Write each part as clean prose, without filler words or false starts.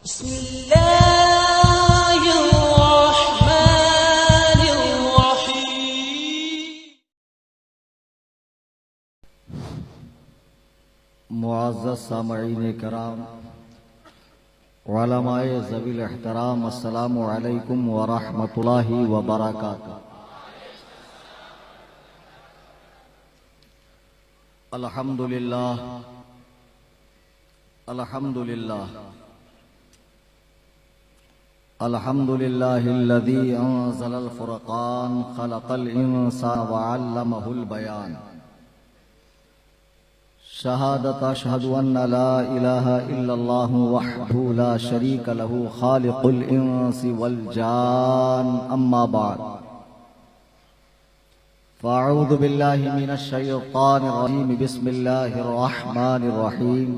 بسم الله الرحمن الرحيم. معزز سامعین کرام، علماء ذوی الاحترام، السلام علیکم ورحمۃ اللہ وبرکاتہ۔ الحمدللہ الحمدللہ الحمدللہ الذی انزل الفرقان خلق الانسان وعلمہ البیان۔ شہادت اشہد ان لا الہ الا اللہ وحدہ لا شریک لہ خالق الانس والجان، اما بعد فاعوذ باللہ من الشیطان الرجیم، بسم اللہ الرحمن الرحیم۔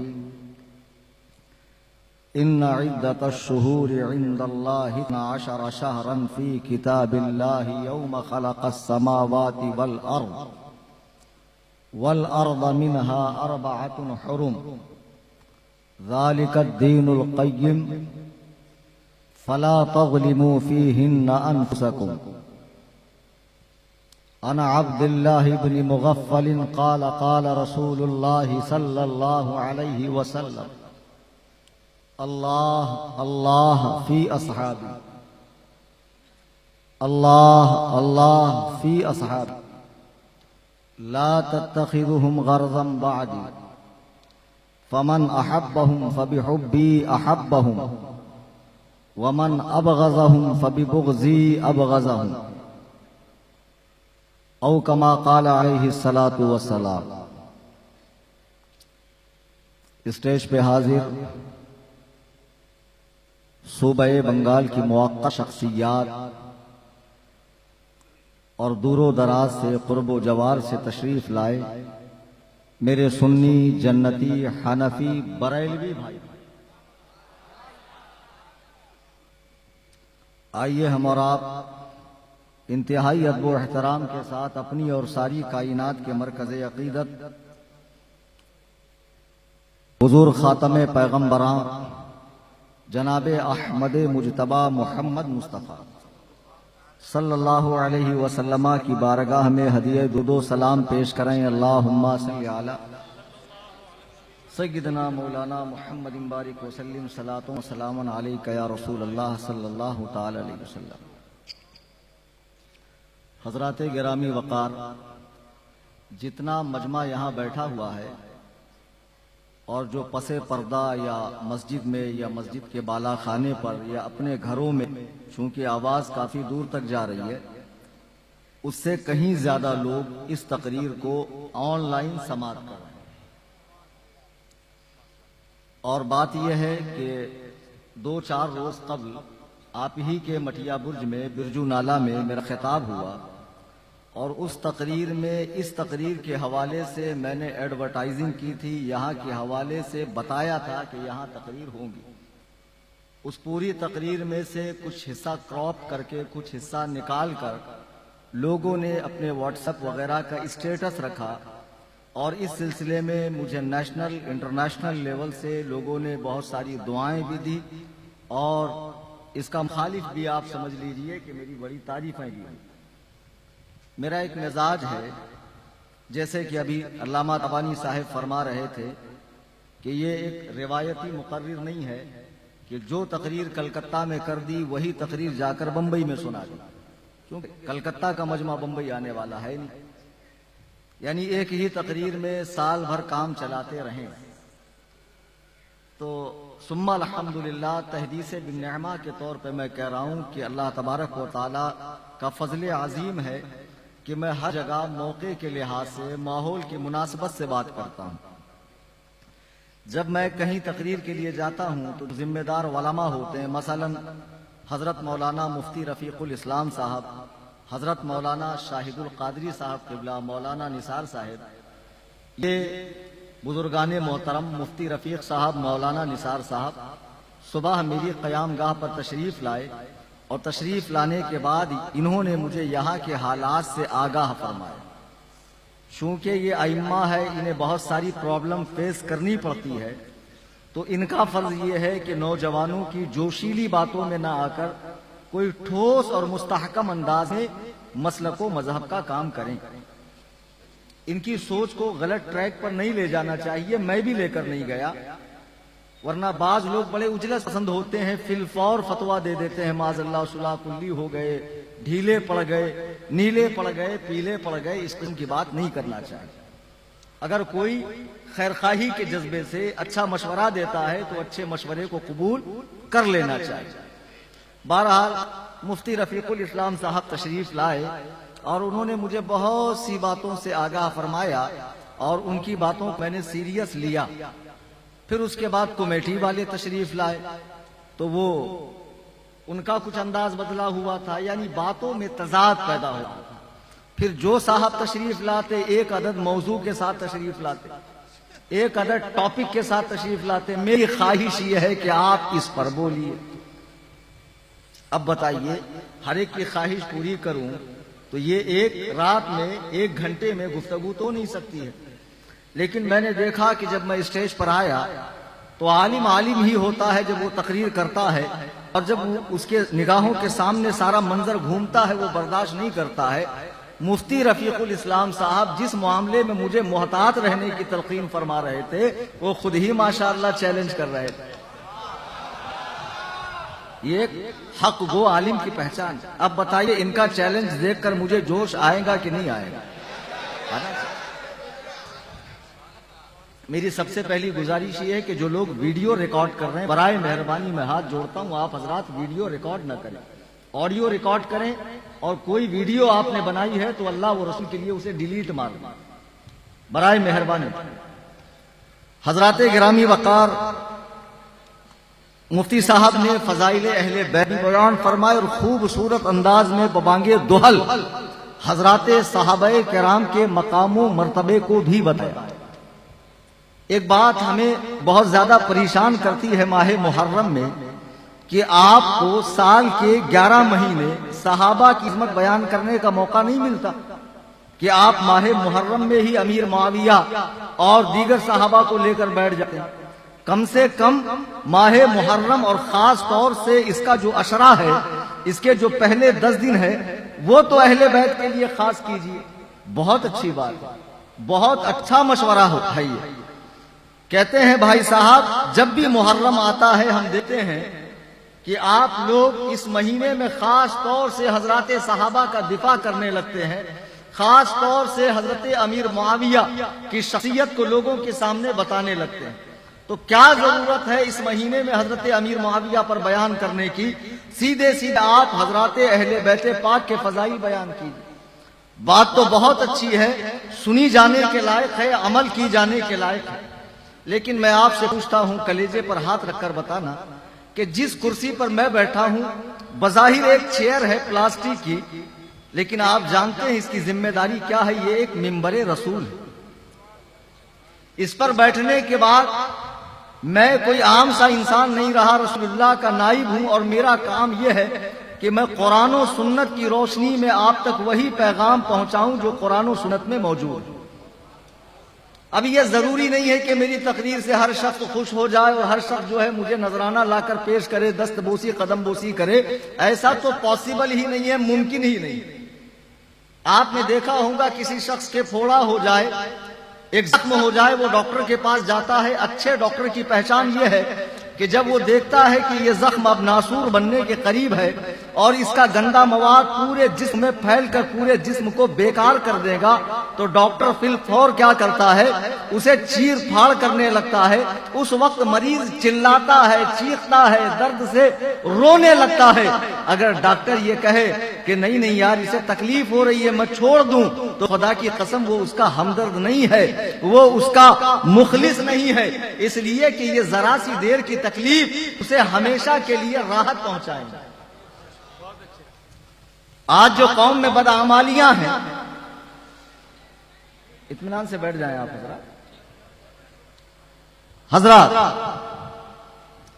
ان عدۃ الشہور عند اللہ 12 شہرا فی کتاب اللہ یوم خلق السماوات والأرض منها 4 حرم ذلك الدين القيم فلا تظلموا فيهن أنفسكم۔ عن عبد الله بن مغفل قال قال رسول الله صلى الله عليه وسلم: الله الله في أصحابي، الله الله في أصحابي، لا تتخذهم غرضا بعدي، فمن أحبهم فبحبي أحبهم، ومن أبغضهم فببغضي أبغضهم، أو كما قال عليه الصلاة والسلام۔ اسٹیج پہ حاضر صوبہ بنگال کی موقع شخصیات اور دور و دراز سے قرب و جوار سے تشریف لائے میرے سنی، جنتی، حنفی، بریلوی بھائی، آئیے ہم اور آپ انتہائی ادب و احترام کے ساتھ اپنی اور ساری کائنات کے مرکز عقیدت حضور خاتم پیغمبراں جناب احمد مجتبی محمد مصطفیٰ صلی اللہ علیہ وسلم کی بارگاہ میں ہدیہ درود و سلام پیش کریں۔ اللہم صلی علی سیدنا مولانا محمد بارک وسلم، صلاۃ و سلام علیک یا رسول اللہ صلی اللہ تعالی علیہ وسلم۔ حضرات گرامی وقار، جتنا مجمع یہاں بیٹھا ہوا ہے اور جو پس پردہ یا مسجد میں یا مسجد کے بالا خانے پر یا اپنے گھروں میں، چونکہ آواز کافی دور تک جا رہی ہے، اس سے کہیں زیادہ لوگ اس تقریر کو آن لائن سماعت کر رہے ہیں۔ اور بات یہ ہے کہ 2-4 روز قبل آپ ہی کے مٹیا برج میں برجو نالہ میں میرا خطاب ہوا، اور اس تقریر میں اس تقریر کے حوالے سے میں نے ایڈورٹائزنگ کی تھی، یہاں کے حوالے سے بتایا تھا کہ یہاں تقریر ہوں گی۔ اس پوری تقریر میں سے کچھ حصہ کراپ کر کے، کچھ حصہ نکال کر لوگوں نے اپنے واٹس ایپ وغیرہ کا اسٹیٹس رکھا، اور اس سلسلے میں مجھے نیشنل انٹرنیشنل لیول سے لوگوں نے بہت ساری دعائیں بھی دی، اور اس کا مخالف بھی آپ سمجھ لیجئے کہ میری بڑی تعریفیں بھی ہیں۔ میرا ایک مزاج ہے، جیسے کہ ابھی علامہ طبانی صاحب فرما رہے تھے کہ یہ ایک روایتی مقرر نہیں ہے کہ جو تقریر کلکتہ میں کر دی وہی تقریر جا کر بمبئی میں سنا دی، کیونکہ کلکتہ کا مجمع بمبئی آنے والا ہے نہیں، یعنی ایک ہی تقریر میں سال بھر کام چلاتے رہیں۔ تو ثم الحمدللہ تحدیث بالنعمہ کے طور پہ میں کہہ رہا ہوں کہ اللہ تبارک و تعالی کا فضل عظیم ہے کہ میں ہر جگہ موقع کے لحاظ سے، ماحول کی مناسبت سے بات کرتا ہوں۔ جب میں کہیں تقریر کے لیے جاتا ہوں تو ذمہ دار علماء ہوتے ہیں، مثلا حضرت مولانا مفتی رفیق الاسلام صاحب، حضرت مولانا شاہد القادری صاحب قبلہ، مولانا نثار صاحب، یہ بزرگان محترم مفتی رفیق صاحب، مولانا نثار صاحب صبح میری قیام گاہ پر تشریف لائے، اور تشریف لانے کے بعد انہوں نے مجھے یہاں کے حالات سے آگاہ فرمایا۔ چونکہ یہ ائمہ ہے، انہیں بہت ساری پرابلم فیس کرنی پڑتی ہے، تو ان کا فرض یہ ہے کہ نوجوانوں کی جوشیلی باتوں میں نہ آ کر کوئی ٹھوس اور مستحکم انداز میں مسلک و مذہب کا کام کریں. ان کی سوچ کو غلط ٹریک پر نہیں لے جانا چاہیے. میں بھی لے کر نہیں گیا، ورنہ بعض لوگ بڑے اجلس پسند ہوتے ہیں، فی الفور فتوا دے دیتے ہیں، معاذ اللہ صلاح کلی ہو گئے، ڈھیلے پڑ گئے، نیلے پڑ گئے، پیلے پڑ گئے. اس قسم کی بات نہیں کرنا چاہیے. اگر کوئی خیرخواہی کے جذبے سے اچھا مشورہ دیتا ہے تو اچھے مشورے کو قبول کر لینا چاہیے. بہرحال مفتی رفیق الاسلام صاحب تشریف لائے اور انہوں نے مجھے بہت سی باتوں سے آگاہ فرمایا اور ان کی باتوں کو میں نے سیریس لیا. پھر اس کے بعد کمیٹی والے تشریف لائے تو وہ ان کا کچھ انداز بدلا ہوا تھا، یعنی باتوں میں تضاد پیدا ہوا. پھر جو صاحب تشریف لاتے ایک عدد موضوع کے ساتھ تشریف لاتے، ایک عدد ٹاپک کے ساتھ تشریف لاتے. میری خواہش یہ ہے کہ آپ اس پر بولیے. اب بتائیے، ہر ایک کی خواہش پوری کروں تو یہ ایک رات میں 1 گھنٹے میں گفتگو تو نہیں سکتی ہے. لیکن میں نے دیکھا کہ جب میں اسٹیج پر آیا تو عالم ہی ہوتا ہے جب وہ تقریر کرتا ہے، اور جب اس کے نگاہوں کے سامنے سارا منظر گھومتا ہے وہ برداشت نہیں کرتا ہے. مفتی رفیق الاسلام صاحب جس معاملے میں مجھے محتاط رہنے کی تلقین فرما رہے تھے وہ خود ہی ماشاءاللہ چیلنج کر رہے تھے. یہ ایک حق گو عالم کی پہچان. اب بتائیے ان کا چیلنج دیکھ کر مجھے جوش آئے گا کہ نہیں آئے گا؟ میری سب سے پہلی گزارش یہ ہے کہ جو لوگ ویڈیو ریکارڈ کر رہے ہیں برائے مہربانی میں ہاتھ جوڑتا ہوں آپ حضرات ویڈیو ریکارڈ نہ کریں، آڈیو ریکارڈ کریں. اور کوئی ویڈیو آپ نے بنائی ہے تو اللہ و رسول کے لیے اسے ڈیلیٹ مار دیں برائے مہربانی. حضرات گرامی وقار، مفتی صاحب نے فضائل اہل بیت بیان فرمائے اور خوبصورت انداز میں ببانگ دہل حضرات صحابہ کرام کے مقام و مرتبے کو بھی بتایا. ایک بات ہمیں بہت زیادہ پریشان کرتی ہے ماہ محرم میں کہ آپ کو سال کے 11 مہینے صحابہ کی عظمت بیان کرنے کا موقع نہیں ملتا کہ آپ ماہ محرم میں ہی امیر معاویہ اور دیگر صحابہ کو لے کر بیٹھ جاتے ہیں. کم سے کم ماہ محرم اور خاص طور سے اس کا جو عشرہ ہے، اس کے جو پہلے 10 دن ہے وہ تو اہل بیت کے لیے خاص کیجیے. بہت اچھی بات، بہت اچھا مشورہ ہے. یہ کہتے ہیں بھائی صاحب جب بھی محرم آتا ہے ہم دیکھتے ہیں کہ آپ لوگ اس مہینے میں خاص طور سے حضرات صحابہ کا دفاع کرنے لگتے ہیں، خاص طور سے حضرت امیر معاویہ کی شخصیت کو لوگوں کے سامنے بتانے لگتے ہیں. تو کیا ضرورت ہے اس مہینے میں حضرت امیر معاویہ پر بیان کرنے کی؟ سیدھے آپ حضرات اہل بیت پاک کے فضائل بیان کیجیے. بات تو بہت اچھی ہے، سنی جانے کے لائق ہے، عمل کی جانے کے لائق ہے. لیکن میں آپ سے پوچھتا ہوں، کلیجے پر ہاتھ رکھ کر بتانا کہ جس کرسی پر میں بیٹھا ہوں بظاہر ایک چیئر ہے پلاسٹک کی، لیکن آپ جانتے ہیں اس کی ذمہ داری کیا ہے؟ یہ ایک منبر رسول ہے. اس پر بیٹھنے کے بعد میں کوئی عام سا انسان نہیں رہا، رسول اللہ کا نائب ہوں، اور میرا کام یہ ہے کہ میں قرآن و سنت کی روشنی میں آپ تک وہی پیغام پہنچاؤں جو قرآن و سنت میں موجود ہے. اب یہ ضروری نہیں ہے کہ میری تقریر سے ہر شخص خوش ہو جائے اور ہر شخص جو ہے مجھے نذرانہ لا کر پیش کرے، دست بوسی قدم بوسی کرے. ایسا تو پاسبل ہی نہیں ہے، ممکن ہی نہیں. آپ نے دیکھا ہوگا کسی شخص کے پھوڑا ہو جائے، ایک زخم ہو جائے، وہ ڈاکٹر کے پاس جاتا ہے. اچھے ڈاکٹر کی پہچان یہ ہے کہ جب وہ دیکھتا ہے کہ یہ زخم اب ناسور بننے کے قریب ہے اور اس کا گندا مواد پورے جسم میں پھیل کر پورے جسم کو بیکار کر دے گا، تو ڈاکٹر فی الفور کیا کرتا ہے؟ اسے چیر پھاڑ کرنے لگتا ہے. اس وقت مریض چلاتا ہے، چیختا ہے، درد سے رونے لگتا ہے. اگر ڈاکٹر یہ کہے کہ نہیں نہیں یار اسے تکلیف ہو رہی ہے میں چھوڑ دوں، تو خدا کی قسم وہ اس کا ہمدرد نہیں ہے، وہ اس کا مخلص نہیں ہے. اس لیے کہ یہ ذرا سی دیر کی تکلیف اسے ہمیشہ کے لیے راحت پہنچائے گا. آج جو قوم میں بدعمالیاں ہیں، اطمینان سے بیٹھ جائیں آپ حضرات،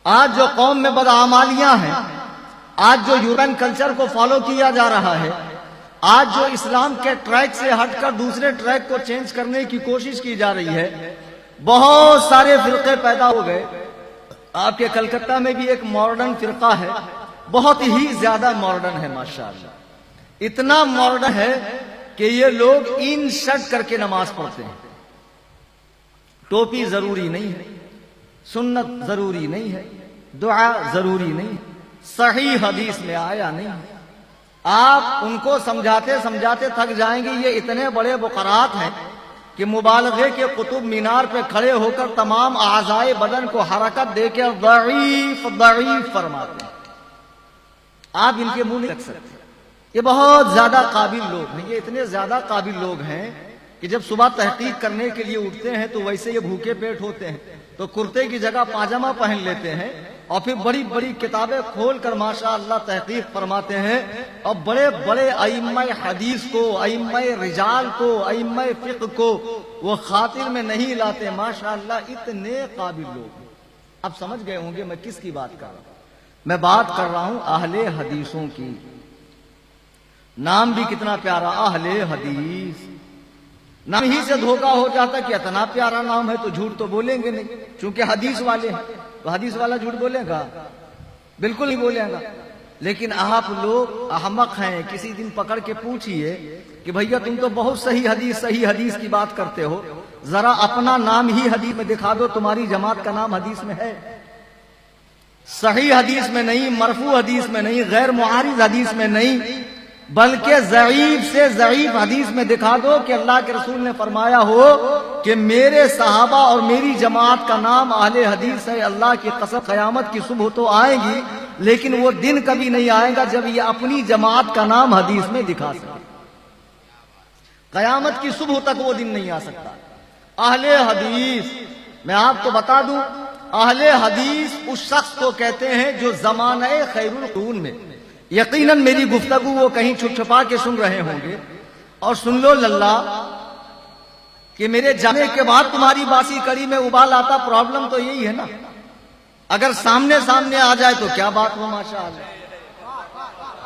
آج جو قوم میں بدعمالیاں ہیں، آج جو یورپین کلچر کو فالو کیا جا رہا ہے، آج جو اسلام کے ٹریک سے ہٹ کر دوسرے ٹریک کو چینج کرنے کی کوشش کی جا رہی ہے، بہت سارے فرقے پیدا ہو گئے. آپ کے کلکتہ میں بھی ایک ماڈرن فرقہ ہے، بہت ہی زیادہ ماڈرن ہے ماشاءاللہ، اتنا ماڈرن ہے کہ یہ لوگ ان شرٹ کر کے نماز پڑھتے ہیں، ٹوپی ضروری نہیں ہے، سنت ضروری نہیں ہے، دعا ضروری نہیں ہے، صحیح حدیث میں آیا نہیں ہے۔ آپ ان کو سمجھاتے سمجھاتے تھک جائیں گے، یہ اتنے بڑے بقرات ہیں کہ مبالغے کے قطب مینار پہ کھڑے ہو کر تمام اعضائے بدن کو حرکت دے کے ضعیف ضعیف فرماتے ہیں، آپ ان کے منہ نہیں رکھ سکتے۔ یہ بہت زیادہ قابل لوگ ہیں، یہ اتنے زیادہ قابل لوگ ہیں کہ جب صبح تحقیق کرنے کے لیے اٹھتے ہیں تو ویسے یہ بھوکے پیٹ ہوتے ہیں، تو کرتے کی جگہ پاجامہ پہن لیتے ہیں اور پھر بڑی بڑی کتابیں کھول کر ماشاءاللہ تحقیق فرماتے ہیں، اور بڑے بڑے ائمہ حدیث کو، ائمہ رجال کو، ائمہ فقہ کو وہ خاطر میں نہیں لاتے، ماشاءاللہ اتنے قابل لوگ ہیں۔ اب سمجھ گئے ہوں گے میں کس کی بات کر رہا ہوں، میں بات کر رہا ہوں اہل حدیثوں کی۔ نام بھی کتنا پیارا، اہل حدیث، نام ہی سے دھوکا ہو جاتا کہ اتنا پیارا نام ہے تو جھوٹ تو بولیں گے نہیں، چونکہ حدیث والے ہیں تو حدیث والا جھوٹ بولے گا؟ بالکل نہیں بولے گا۔ لیکن آپ لوگ احمق ہیں، کسی دن پکڑ کے پوچھئے کہ بھیا تم تو بہت صحیح حدیث کی بات کرتے ہو، ذرا اپنا نام ہی حدیث میں دکھا دو، تمہاری جماعت کا نام حدیث میں ہے؟ صحیح حدیث میں نہیں، مرفوع حدیث میں نہیں، غیر معارض حدیث میں نہیں، بلکہ ضعیف سے ضعیف حدیث میں دکھا دو کہ اللہ کے رسول نے فرمایا ہو کہ میرے صحابہ اور میری جماعت کا نام اہل حدیث ہے۔ اللہ کی قسم قیامت کی صبح تو آئے گی، لیکن وہ دن کبھی نہیں آئے گا جب یہ اپنی جماعت کا نام حدیث میں دکھا سکے۔ قیامت کی صبح تک وہ دن نہیں آ سکتا۔ اہل حدیث، میں آپ کو بتا دوں، اہل حدیث اس شخص کو کہتے ہیں جو زمانہ خیر القرون میں، یقیناً میری گفتگو وہ کہیں چھپ چھپا کے سن رہے ہوں گے، اور سن لو للہ کہ میرے جانے کے بعد تمہاری باسی کڑی میں ابال آتا، پرابلم تو یہی ہے نا، اگر سامنے آ جائے تو کیا بات ہو ماشاءاللہ۔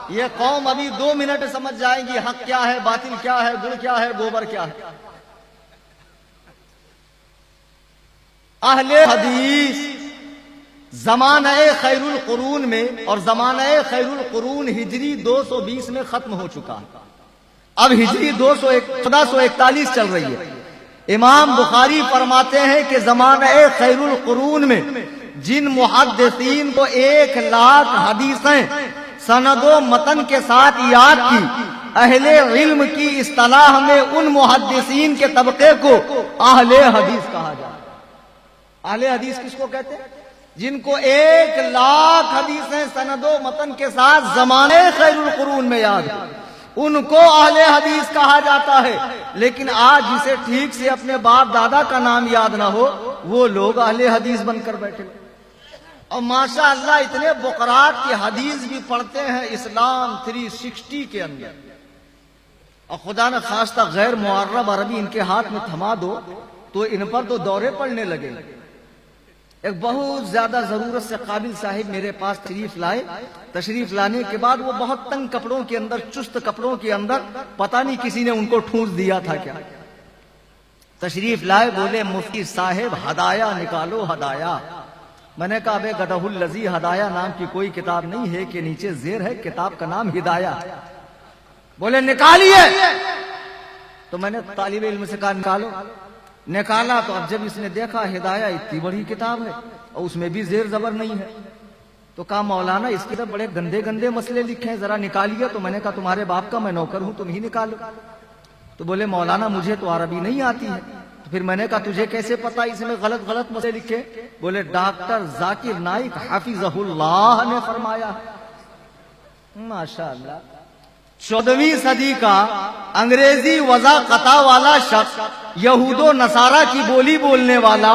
یہ قوم ابھی 2 منٹ سمجھ جائے گی حق کیا ہے، باطل کیا ہے، گڑ کیا ہے، گوبر کیا ہے۔ اہل حدیث زمانہ خیر القرون میں، اور زمانہ خیر القرون ہجری 220 میں ختم ہو چکا ہے، اب ہجری 1441 چل رہی ہے۔ امام بخاری فرماتے ہیں کہ زمانہ خیر القرون میں جن محدثین کو 1,00,000 حدیثیں سند و متن کے ساتھ یاد کی، اہل علم کی اصطلاح میں ان محدثین کے طبقے کو اہل حدیث کہا جاتا ہے۔ اہل حدیث کس کو کہتے ہیں؟ جن کو 1,00,000 حدیثیں سند و متن کے ساتھ زمانے خیر القرون میں یاد ہے، ان کو اہل حدیث کہا جاتا ہے۔ لیکن آج جسے ٹھیک سے اپنے باپ دادا کا نام یاد نہ ہو، وہ لوگ اہل حدیث بن کر بیٹھے، اور ماشاءاللہ اتنے بقرات کی حدیث بھی پڑھتے ہیں اسلام 360 کے اندر، اور خدا نہ خواستہ غیر معرب عربی ان کے ہاتھ میں تھما دو تو ان پر تو دورے پڑنے لگے۔ ایک بہت زیادہ ضرورت سے قابل صاحب میرے پاس تشریف لائے، تشریف لانے کے بعد وہ بہت تنگ کپڑوں کے اندر، چست کپڑوں کے اندر، پتہ نہیں کسی نے ان کو ٹھونس دیا تھا کیا، تشریف لائے، بولے مفتی صاحب ہدایہ نکالو ہدایہ۔ میں نے کہا بے گدہ الذی ہدایہ نام کی کوئی کتاب نہیں ہے کہ نیچے زیر ہے کتاب کا نام ہدایہ۔ بولے نکالیے، تو میں نے طالب علم سے کہا نکالو، نکالا تو اب جب اس نے دیکھا ہدایہ اتنی بڑی کتاب ہے اور اس میں بھی زیر زبر نہیں ہے، تو کہا مولانا اس کی طرف بڑے گندے گندے مسئلے لکھے ہیں، ذرا نکالیے۔ تو میں نے کہا تمہارے باپ کا میں نوکر ہوں، تم ہی نکالو۔ تو بولے مولانا مجھے تو عربی نہیں آتی ہے۔ تو پھر میں نے کہا تجھے کیسے پتا اس میں غلط غلط مسئلے لکھے؟ بولے ڈاکٹر ذاکر نائک حفظہ اللہ نے فرمایا ہے۔ ماشاءاللہ 14ویں صدی کا انگریزی وضاقتہ والا شخص، یہود و نصارہ کی بولی بولنے والا،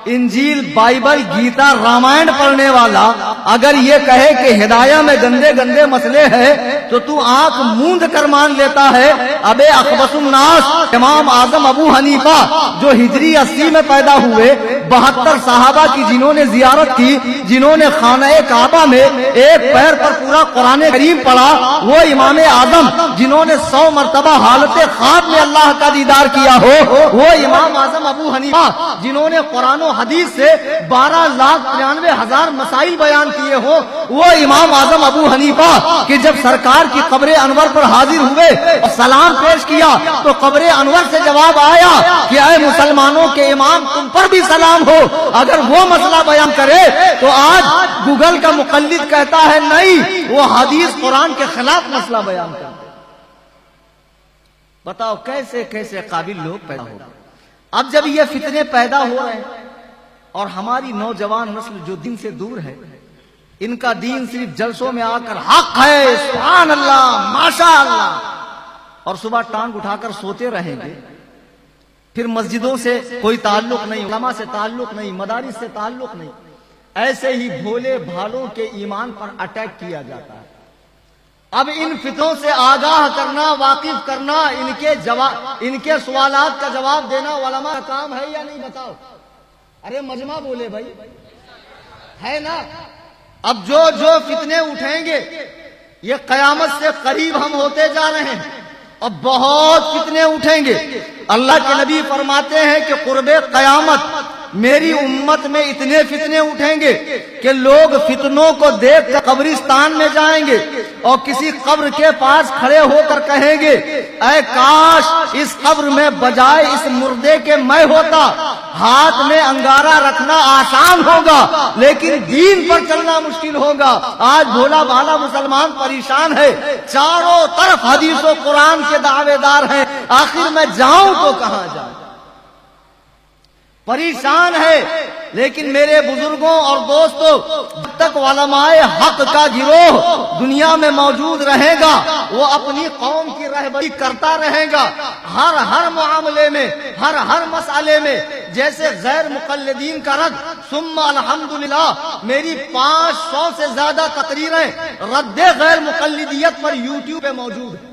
انجیل، بائبل، گیتا، رامائن پڑھنے والا، اگر یہ کہے کہ ہدایہ میں گندے گندے مسئلے ہیں تو آنکھ موند کر مان لیتا ہے۔ ابے اخبث الناس امام اعظم ابو حنیفہ جو ہجری 80 میں پیدا ہوئے، 72 صحابہ کی جنہوں نے زیارت کی، جنہوں نے خانہ کعبہ میں ایک پیر پر پورا قرآن کریم پڑھا، وہ امام اعظم جنہوں نے 100 مرتبہ حالت خواب میں اللہ کا دیدار کیا ہو، وہ امام اعظم ابو حنیفہ جنہوں نے قرآن و حدیث سے 12,93,000 مسائل بیان کیے ہو، وہ امام اعظم ابو حنیفہ کہ جب سرکار کی قبر انور پر حاضر ہوئے اور سلام پیش کیا تو قبر انور سے جواب آیا کہ اے مسلمانوں کے امام تم پر بھی سلام ہو۔ اگر وہ مسئلہ بیان کرے تو آج گوگل کا مقلد کہتا ہے نہیں، وہ حدیث قرآن کے خلاف مسئلہ بیان کرتا ہے۔ بتاؤ کیسے کیسے قابل لوگ پیدا ہو۔ اب جب یہ فتنے پیدا ہو رہے ہیں اور ہماری نوجوان نسل جو دین سے دور ہے، ان کا دین صرف جلسوں میں آ کر حق ہے، سبحان اللہ، ماشاء اللہ، اور صبح ٹانگ اٹھا کر سوتے رہیں گے، پھر مسجدوں سے کوئی تعلق نہیں، علماء سے تعلق نہیں، مدارس سے تعلق نہیں، ایسے ہی بھولے بھالوں کے ایمان پر اٹیک کیا جاتا ہے۔ اب ان فتنوں سے آگاہ کرنا، واقف کرنا، ان کے سوالات کا جواب دینا علماء کا کام ہے یا نہیں؟ بتاؤ۔ ارے مجمع بولے بھائی، ہے نا؟ اب جو فتنے اٹھیں گے، یہ قیامت سے قریب ہم ہوتے جا رہے ہیں، اب بہت فتنے اٹھیں گے۔ اللہ کے نبی فرماتے ہیں کہ قرب قیامت میری امت میں اتنے فتنے اٹھیں گے کہ لوگ فتنوں کو دیکھ کر قبرستان میں جائیں گے اور کسی قبر کے پاس کھڑے ہو کر کہیں گے اے کاش اس قبر میں بجائے اس مردے کے میں ہوتا۔ ہاتھ میں انگارہ رکھنا آسان ہوگا لیکن دین پر چلنا مشکل ہوگا۔ آج بھولا بھالا مسلمان پریشان ہے، چاروں طرف حدیث و قرآن کے دعوے دار ہیں، آخر میں جاؤں تو کہاں جاؤں؟ پریشان ہے۔ لیکن میرے بزرگوں اور دوستوں، جب تک علماء حق کا گروہ دنیا میں موجود رہے گا وہ اپنی قوم کی رہبری کرتا رہے گا، ہر معاملے میں، ہر مسئلے میں۔ جیسے غیر مقلدین کا رد، ثم الحمدللہ میری 500 سے زیادہ تقریریں رد غیر مقلدیت پر یوٹیوب پہ موجود ہیں۔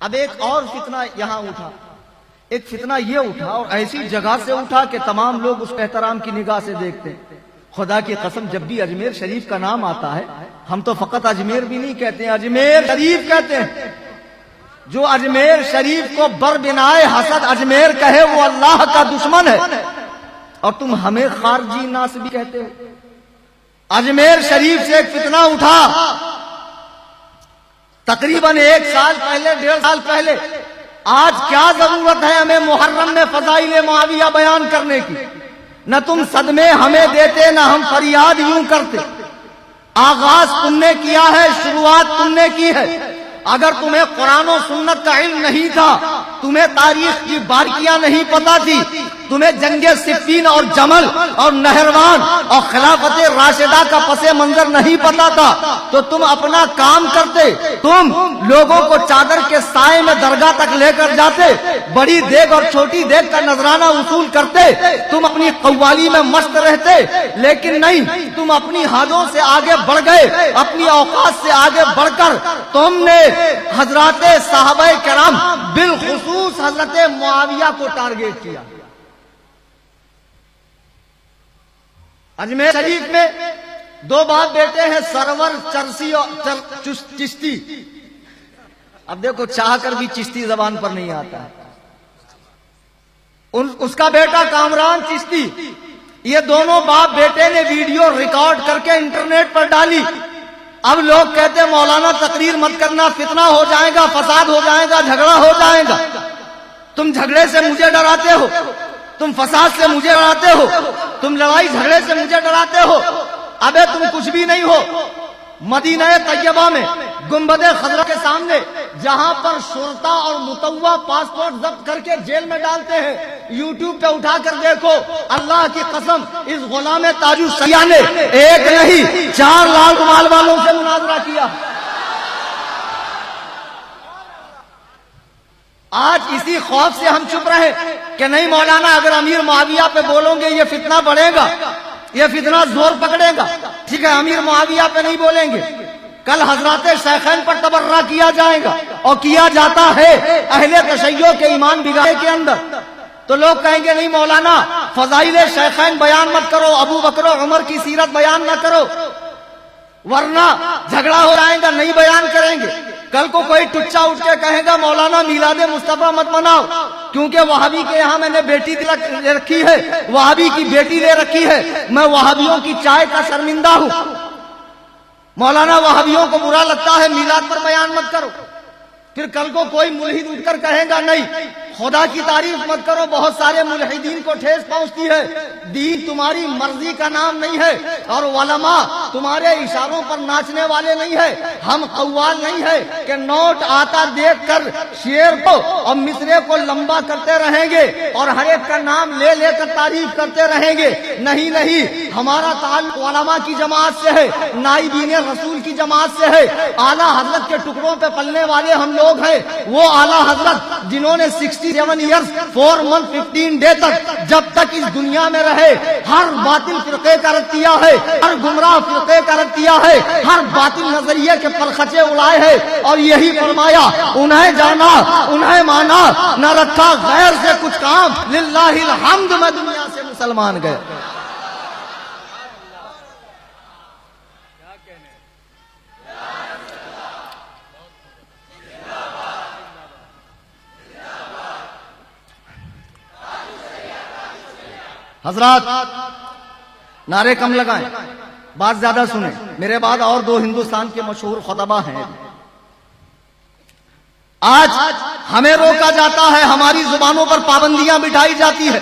اب ایک اور فتنہ یہاں اٹھا، ایک فتنہ یہ اٹھا اور ایسی جگہ سے اٹھا کہ تمام لوگ اس احترام کی نگاہ سے دیکھتے ہیں۔ خدا کی قسم جب بھی اجمیر شریف کا نام آتا ہے، ہم تو فقط اجمیر بھی نہیں کہتے ہیں، اجمیر شریف کہتے ہیں۔ جو اجمیر شریف کو بربنائے حسد اجمیر کہے وہ اللہ کا دشمن ہے، اور تم ہمیں خارجی ناصبی کہتے ہو۔ اجمیر شریف سے ایک فتنہ اٹھا تقریباً 1 سال پہلے، 1.5 سال پہلے۔ آج کیا ضرورت ہے ہمیں محرم میں فضائل معاویہ بیان کرنے کی؟ نہ تم صدمے ہمیں دیتے، نہ ہم فریاد یوں کرتے۔ آغاز تم نے کیا ہے، شروعات تم نے کی ہے۔ اگر تمہیں قرآن و سنت کا علم نہیں تھا، تمہیں تاریخ کی باریکیاں نہیں پتا تھی، تمہیں جنگ صفین اور جمل اور نہروان اور خلافت راشدہ کا پس منظر نہیں پتا تھا تو تم اپنا کام کرتے، تم لوگوں کو چادر کے سائے میں درگاہ تک لے کر جاتے، بڑی دیگ اور چھوٹی دیگ کا نذرانہ وصول کرتے، تم اپنی قوالی میں مست رہتے۔ لیکن نہیں، تم اپنی حدوں سے آگے بڑھ گئے، اپنی اوقات سے آگے بڑھ کر تم نے حضرات صحابہ کرام بالخصوص حضرت معاویہ کو ٹارگیٹ کیا۔ اجمیر شریف میں 2 باپ بیٹے ہیں، سرور چرسی اور چشتی۔ اب دیکھو چاہ کر بھی چشتی زبان پر نہیں آتا ہے۔ اس کا بیٹا کامران چشتی، یہ دونوں باپ بیٹے نے ویڈیو ریکارڈ کر کے انٹرنیٹ پر ڈالی۔ اب لوگ کہتے ہیں مولانا تقریر مت کرنا، فتنہ ہو جائے گا، فساد ہو جائے گا، جھگڑا ہو جائے گا۔ تم جھگڑے سے مجھے ڈراتے ہو، تم فساد سے مجھے ڈراتے ہو، تم لڑائی جھگڑے سے مجھے ڈراتے ہو۔ ابے تم کچھ بھی نہیں ہو۔ مدینہ طیبہ میں گنبد خضرا کے سامنے جہاں پر شرطا اور متوا پاسپورٹ ضبط کر کے جیل میں ڈالتے ہیں، یوٹیوب پہ اٹھا کر دیکھو، اللہ کی قسم اس غلام تاج السیاح نے 1 نہیں 4 لال رومال والوں سے مناظرہ کیا۔ آج اسی خوف سے ہم چپ رہے کہ نہیں مولانا اگر امیر معاویہ پہ بولو گے یہ فتنہ بڑھے گا، یہ فتنہ زور پکڑے گا۔ ٹھیک ہے، امیر معاویہ پہ نہیں بولیں گے، کل حضرات شیخین پر تبرہ کیا جائے گا، اور کیا جاتا ہے اہل تشیع کے ایمان بگاڑے کے اندر۔ تو لوگ کہیں گے نہیں مولانا فضائل شیخین بیان مت کرو، ابو بکر و عمر کی سیرت بیان نہ کرو ورنہ جھگڑا ہو جائے گا، نہیں بیان کریں گے۔ کل کو کوئی ٹچا اٹھ کے کہے گا مولانا میلاد مصطفیٰ مت مناؤ کیونکہ وہابی کے یہاں میں نے بیٹی لے رکھی ہے، وہابی کی بیٹی لے رکھی ہے، میں وہابیوں کی چائے کا شرمندہ ہوں، مولانا وہابیوں کو برا لگتا ہے میلاد پر بیان مت کرو۔ پھر کل کو کوئی ملحد اٹھ کر کہے گا نہیں خدا کی تعریف مت کرو، بہت سارے ملحدین کو ٹھیس پہنچتی ہے، دین تمہاری مرضی کا نام نہیں ہے اور علماء تمہارے اشاروں پر ناچنے والے نہیں ہے، ہم قوال نہیں ہے کہ نوٹ آتا دیکھ کر شعر کو اور مصرے کو لمبا کرتے رہیں گے اور ہر ایک کا نام لے لے کر تعریف کرتے رہیں گے، نہیں نہیں، ہمارا تعلق علماء کی جماعت سے ہے، نائبین رسول کی جماعت سے ہے، اعلیٰ حضرت کے ٹکڑوں پہ پلنے والے ہم لوگ ہیں، وہ اعلیٰ حضرت جنہوں نے 67 ایئرز 4 months 15 days تک جب تک اس دنیا میں رہے ہر باطل فرقے کا رد کیا ہے، ہر گمراہ فرقے کا رد کیا ہے، ہر باطل نظریے کے پرخچے اڑائے ہیں اور یہی فرمایا انہیں جانا انہیں مانا نہ رکھا غیر سے کچھ کام، للہ الحمد میں دنیا سے مسلمان گئے۔ حضرات نعرے کم لگائیں، بات زیادہ سنیں، میرے بعد اور 2 ہندوستان کے مشہور خطبہ ہیں۔ آج ہمیں روکا جاتا ہے، ہماری زبانوں پر پابندیاں بٹھائی جاتی ہے،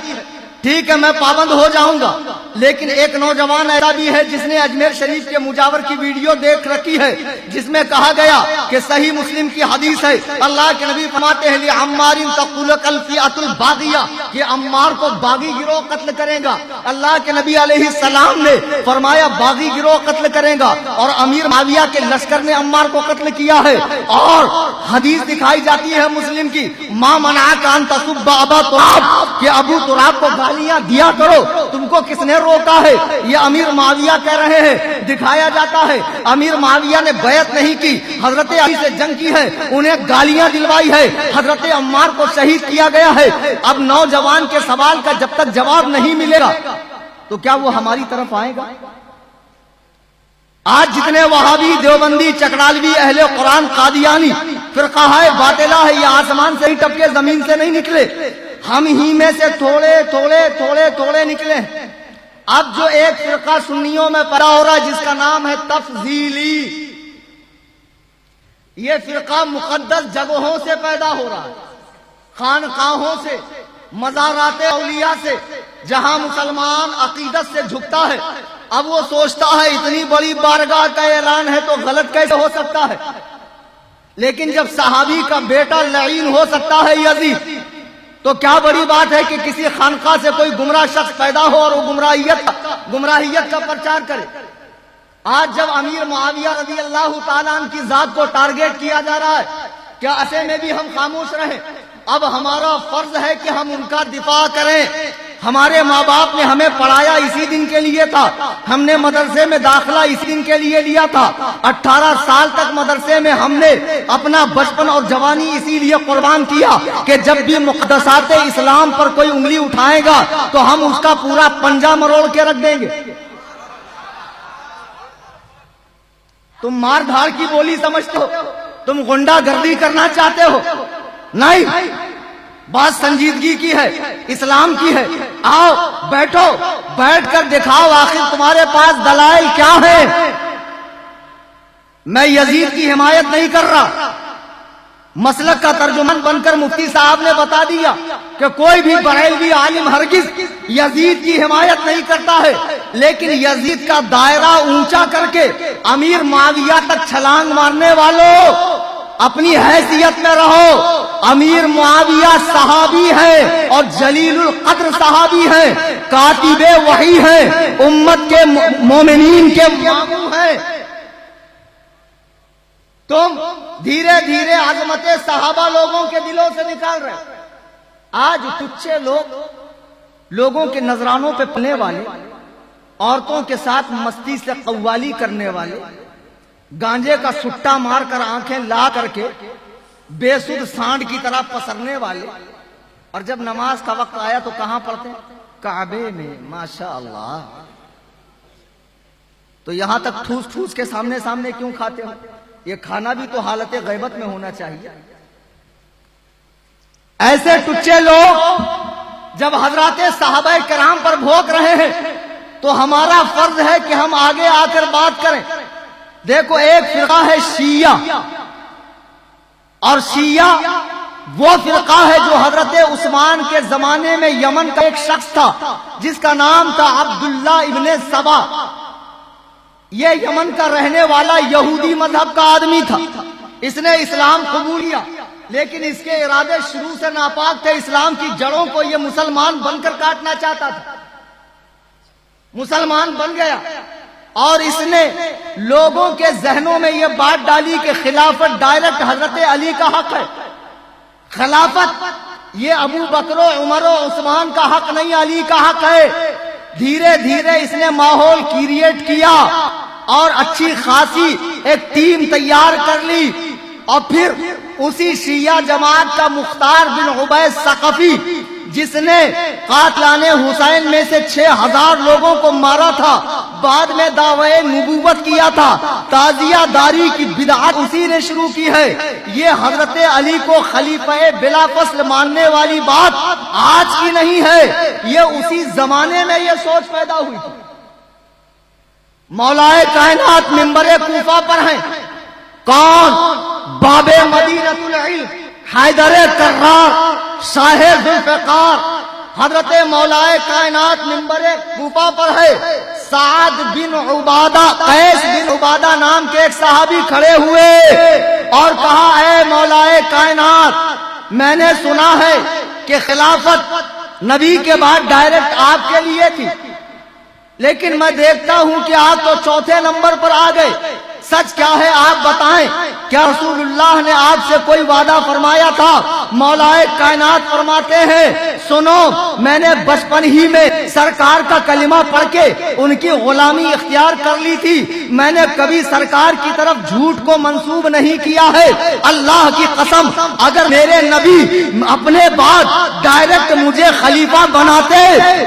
ٹھیک ہے میں پابند ہو جاؤں گا، لیکن ایک نوجوان ایسا بھی ہے جس نے اجمیر شریف کے مجاور کی ویڈیو دیکھ رکھی ہے جس میں کہا گیا کہ صحیح مسلم کی حدیث ہے، اللہ کے نبی فرماتے ہیں لعمار تقول الفئۃ الباغیہ کہ عمار کو باغی گروہ قتل کرے گا، اللہ کے نبی علیہ السلام نے فرمایا باغی گروہ قتل کرے گا اور امیر معاویہ کے لشکر نے عمار کو قتل کیا ہے، اور حدیث دکھائی جاتی ہے مسلم کی ما منعک ان تسب ابا تراب کہ ابو تراب کو گالیاں دیا کرو، تم کو کس نے روکا ہے؟ یہ امیر معاویہ کہہ رہے ہیں، دکھایا جاتا ہے امیر معاویہ نے بیعت نہیں کی، حضرت علی سے جنگ کی ہے، انہیں گالیاں دلوائی ہے، حضرت عمار کو شہید کیا گیا ہے۔ اب نوجوان کے سوال کا جب تک جواب نہیں ملے گا تو کیا وہ ہماری طرف آئے گا؟ آج جتنے وہابی دیوبندی چکڑالوی اہل قرآن قادیانی فرقہ ہے باطلہ ہے، یہ آسمان سے ہی ٹپکے زمین سے نہیں نکلے، ہم ہی میں سے تھوڑے نکلے ہیں۔ اب جو ایک فرقہ سنیوں میں پیدا ہو رہا ہے جس کا نام ہے تفضیلی، یہ فرقہ مقدس جگہوں سے پیدا ہو رہا ہے، خانقاہوں سے، مزارات اولیاء سے، جہاں مسلمان عقیدت سے جھکتا ہے۔ اب وہ سوچتا ہے اتنی بڑی بارگاہ کا اعلان ہے تو غلط کیسے ہو سکتا ہے، لیکن جب صحابی کا بیٹا لعین ہو سکتا ہے یزید تو کیا بڑی بات ہے کہ کسی خانقاہ سے کوئی گمراہ شخص پیدا ہو اور وہ گمراہیت کا پرچار کرے۔ آج جب امیر معاویہ رضی اللہ تعالیٰ عنہ کی ذات کو ٹارگیٹ کیا جا رہا ہے، کیا ایسے میں بھی ہم خاموش رہیں؟ اب ہمارا فرض ہے کہ ہم ان کا دفاع کریں۔ ہمارے ماں باپ نے ہمیں پڑھایا اسی دن کے لیے تھا، ہم نے مدرسے میں داخلہ اسی دن کے لیے لیا تھا، 18 سال تک مدرسے میں ہم نے اپنا بچپن اور جوانی اسی لیے قربان کیا کہ جب بھی مقدسات اسلام پر کوئی انگلی اٹھائے گا تو ہم اس کا پورا پنجہ مروڑ کے رکھ دیں گے۔ تم مار دھاڑ کی بولی سمجھتے ہو، تم غنڈہ گردی کرنا چاہتے ہو، نہیں، بات سنجیدگی کی ہے، اسلام کی ہے۔ آؤ بیٹھو، بیٹھ کر دکھاؤ آخر تمہارے پاس دلائل کیا ہیں۔ میں یزید کی حمایت نہیں کر رہا، مسلک کا ترجمان بن کر مفتی صاحب نے بتا دیا کہ کوئی بھی بریلوی عالم ہرگز یزید کی حمایت نہیں کرتا ہے، لیکن یزید کا دائرہ اونچا کر کے امیر معاویہ تک چھلانگ مارنے والوں اپنی حیثیت میں رہو۔ امیر معاویہ صحابی ہے اور جلیل القدر صحابی ہے، کاتب وحی ہے، امت کے مومنین کے ماموں ہیں۔ تم دھیرے دھیرے عظمت صحابہ لوگوں کے دلوں سے نکال رہے۔ آج تچھے لوگوں کے نذرانوں پہ پلنے والے، عورتوں کے ساتھ مستی سے قوالی کرنے والے، گانجے کا سٹا مار کر آنکھیں لا کر کے بے سود سانڈ کی طرح پسرنے والے، اور جب نماز کا وقت آیا تو کہاں پڑھتے ہیں؟ کعبے میں، ماشاءاللہ۔ تو یہاں تک ٹھوس ٹھوس کے سامنے کیوں کھاتے ہو؟ یہ کھانا بھی تو حالت غیبت میں ہونا چاہیے. ایسے ٹچے لوگ جب حضرات صحابہ کرام پر بھوک رہے ہیں تو ہمارا فرض ہے کہ ہم آگے آ کر بات کریں. دیکھو ایک فرقہ ہے شیعہ، اور شیعہ وہ فرقہ ہے جو حضرت عثمان کے زمانے میں یمن کا ایک شخص تھا جس کا نام تھا عبداللہ ابن سبا. یہ یمن کا رہنے والا یہودی مذہب کا آدمی تھا. اس نے اسلام قبول کیا لیکن اس کے ارادے شروع سے ناپاک تھے. اسلام کی جڑوں کو یہ مسلمان بن کر کاٹنا چاہتا تھا. مسلمان بن گیا اور اس نے لوگوں کے ذہنوں میں یہ بات ڈالی کہ خلافت ڈائریکٹ حضرت علی کا حق ہے. خلافت یہ ابو بکر و عمر و عثمان کا حق نہیں، علی کا حق ہے. دھیرے دھیرے اس نے ماحول کریٹ کیا اور اچھی خاصی ایک ٹیم تیار کر لی. اور پھر اسی شیعہ جماعت کا مختار بن عبید ثقفی جس نے قاتلان حسین میں سے 6000 لوگوں کو مارا تھا، بعد میں دعوی نبوت کیا تھا، تعزیہ داری کی بدعت اسی نے شروع کی ہے. یہ حضرت علی کو خلیفہ بلا فصل ماننے والی بات آج کی نہیں ہے، یہ اسی زمانے میں یہ سوچ پیدا ہوئی. مولا کائنات منبر کوفہ پر ہیں. کون؟ باب مدینۃ العلم، حیدر کرار، شاہ ذوالفقار. حضرت مولا کائنات منبر کوفہ پر ہے. سعد بن عبادہ، قیس بن عبادہ نام کے ایک صحابی کھڑے ہوئے اور کہا اے مولا کائنات، میں نے سنا ہے کہ خلافت نبی کے بعد ڈائریکٹ آپ کے لیے تھی، لیکن میں دیکھتا ہوں کہ آپ تو چوتھے نمبر پر آ گئے. سچ کیا ہے آپ بتائیں، کیا رسول اللہ نے آپ سے کوئی وعدہ فرمایا تھا؟ مولا کائنات فرماتے ہیں سنو، میں نے بچپن ہی میں سرکار کا کلمہ پڑھ کے ان کی غلامی اختیار کر لی تھی. میں نے کبھی سرکار کی طرف جھوٹ کو منسوب نہیں کیا ہے. اللہ کی قسم اگر میرے نبی اپنے بعد ڈائریکٹ مجھے خلیفہ بناتے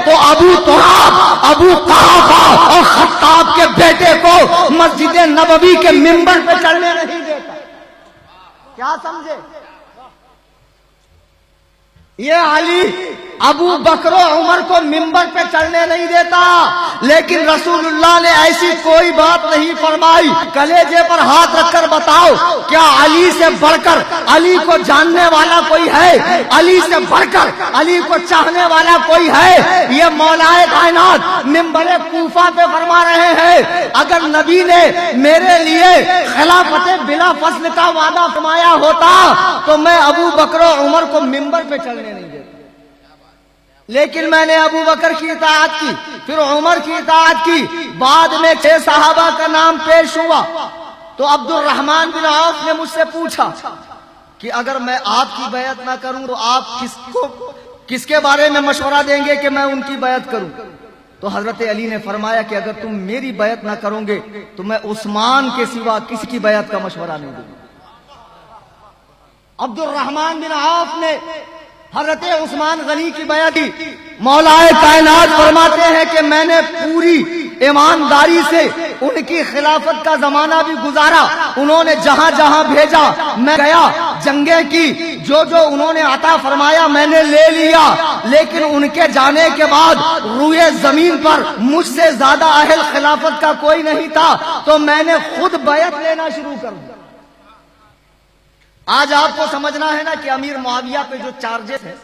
تو ابو تراب، ابو قحافہ اور خطاب کے بیٹے کو مسجد نبوی کے منبر پہ چڑھنے نہیں دیتا. کیا سمجھے؟ یہ علی ابو بکر و عمر کو منبر پہ چڑھنے نہیں دیتا، لیکن رسول اللہ نے ایسی کوئی بات نہیں فرمائی. کلیجے پر ہاتھ رکھ کر بتاؤ، کیا علی سے بڑھ کر علی کو جاننے والا کوئی ہے؟ علی سے بڑھ کر علی کو چاہنے والا کوئی ہے؟ یہ مولا کائنات منبر کوفہ پہ فرما رہے ہیں اگر نبی نے میرے لیے خلافت بلا فصل کا وعدہ فرمایا ہوتا تو میں ابو بکر و عمر کو منبر پہ چڑھنے نہیں دیتا. لیکن میں نے ابو بکر کی اطاعت کی، پھر عمر کی اطاعت کی. بعد میں 6 صحابہ کا نام پیش ہوا تو عبد الرحمن بن عوف نے مجھ سے پوچھا کہ اگر میں آپ کی بیعت نہ کروں تو آپ کس کے بارے میں مشورہ دیں گے کہ میں ان کی بیعت کروں؟ تو حضرت علی نے فرمایا کہ اگر تم میری بیعت نہ کرو گے تو میں عثمان کے سوا کسی کی بیعت کا مشورہ نہیں دوں گا. عبد الرحمن بن عوف نے حضرت عثمان غنی کی بیعت کی. مولا کائنات فرماتے ہیں کہ میں نے پوری ایمانداری سے ان کی خلافت کا زمانہ بھی گزارا. انہوں نے جہاں جہاں بھیجا میں گیا، جنگیں کی، جو انہوں نے عطا فرمایا میں نے لے لیا. لیکن ان کے جانے کے بعد روئے زمین پر مجھ سے زیادہ اہل خلافت کا کوئی نہیں تھا، تو میں نے خود بیعت لینا شروع کر دیا. آج آپ کو سمجھنا ہے نا کہ امیر معاویہ پہ جو چارجز ہے،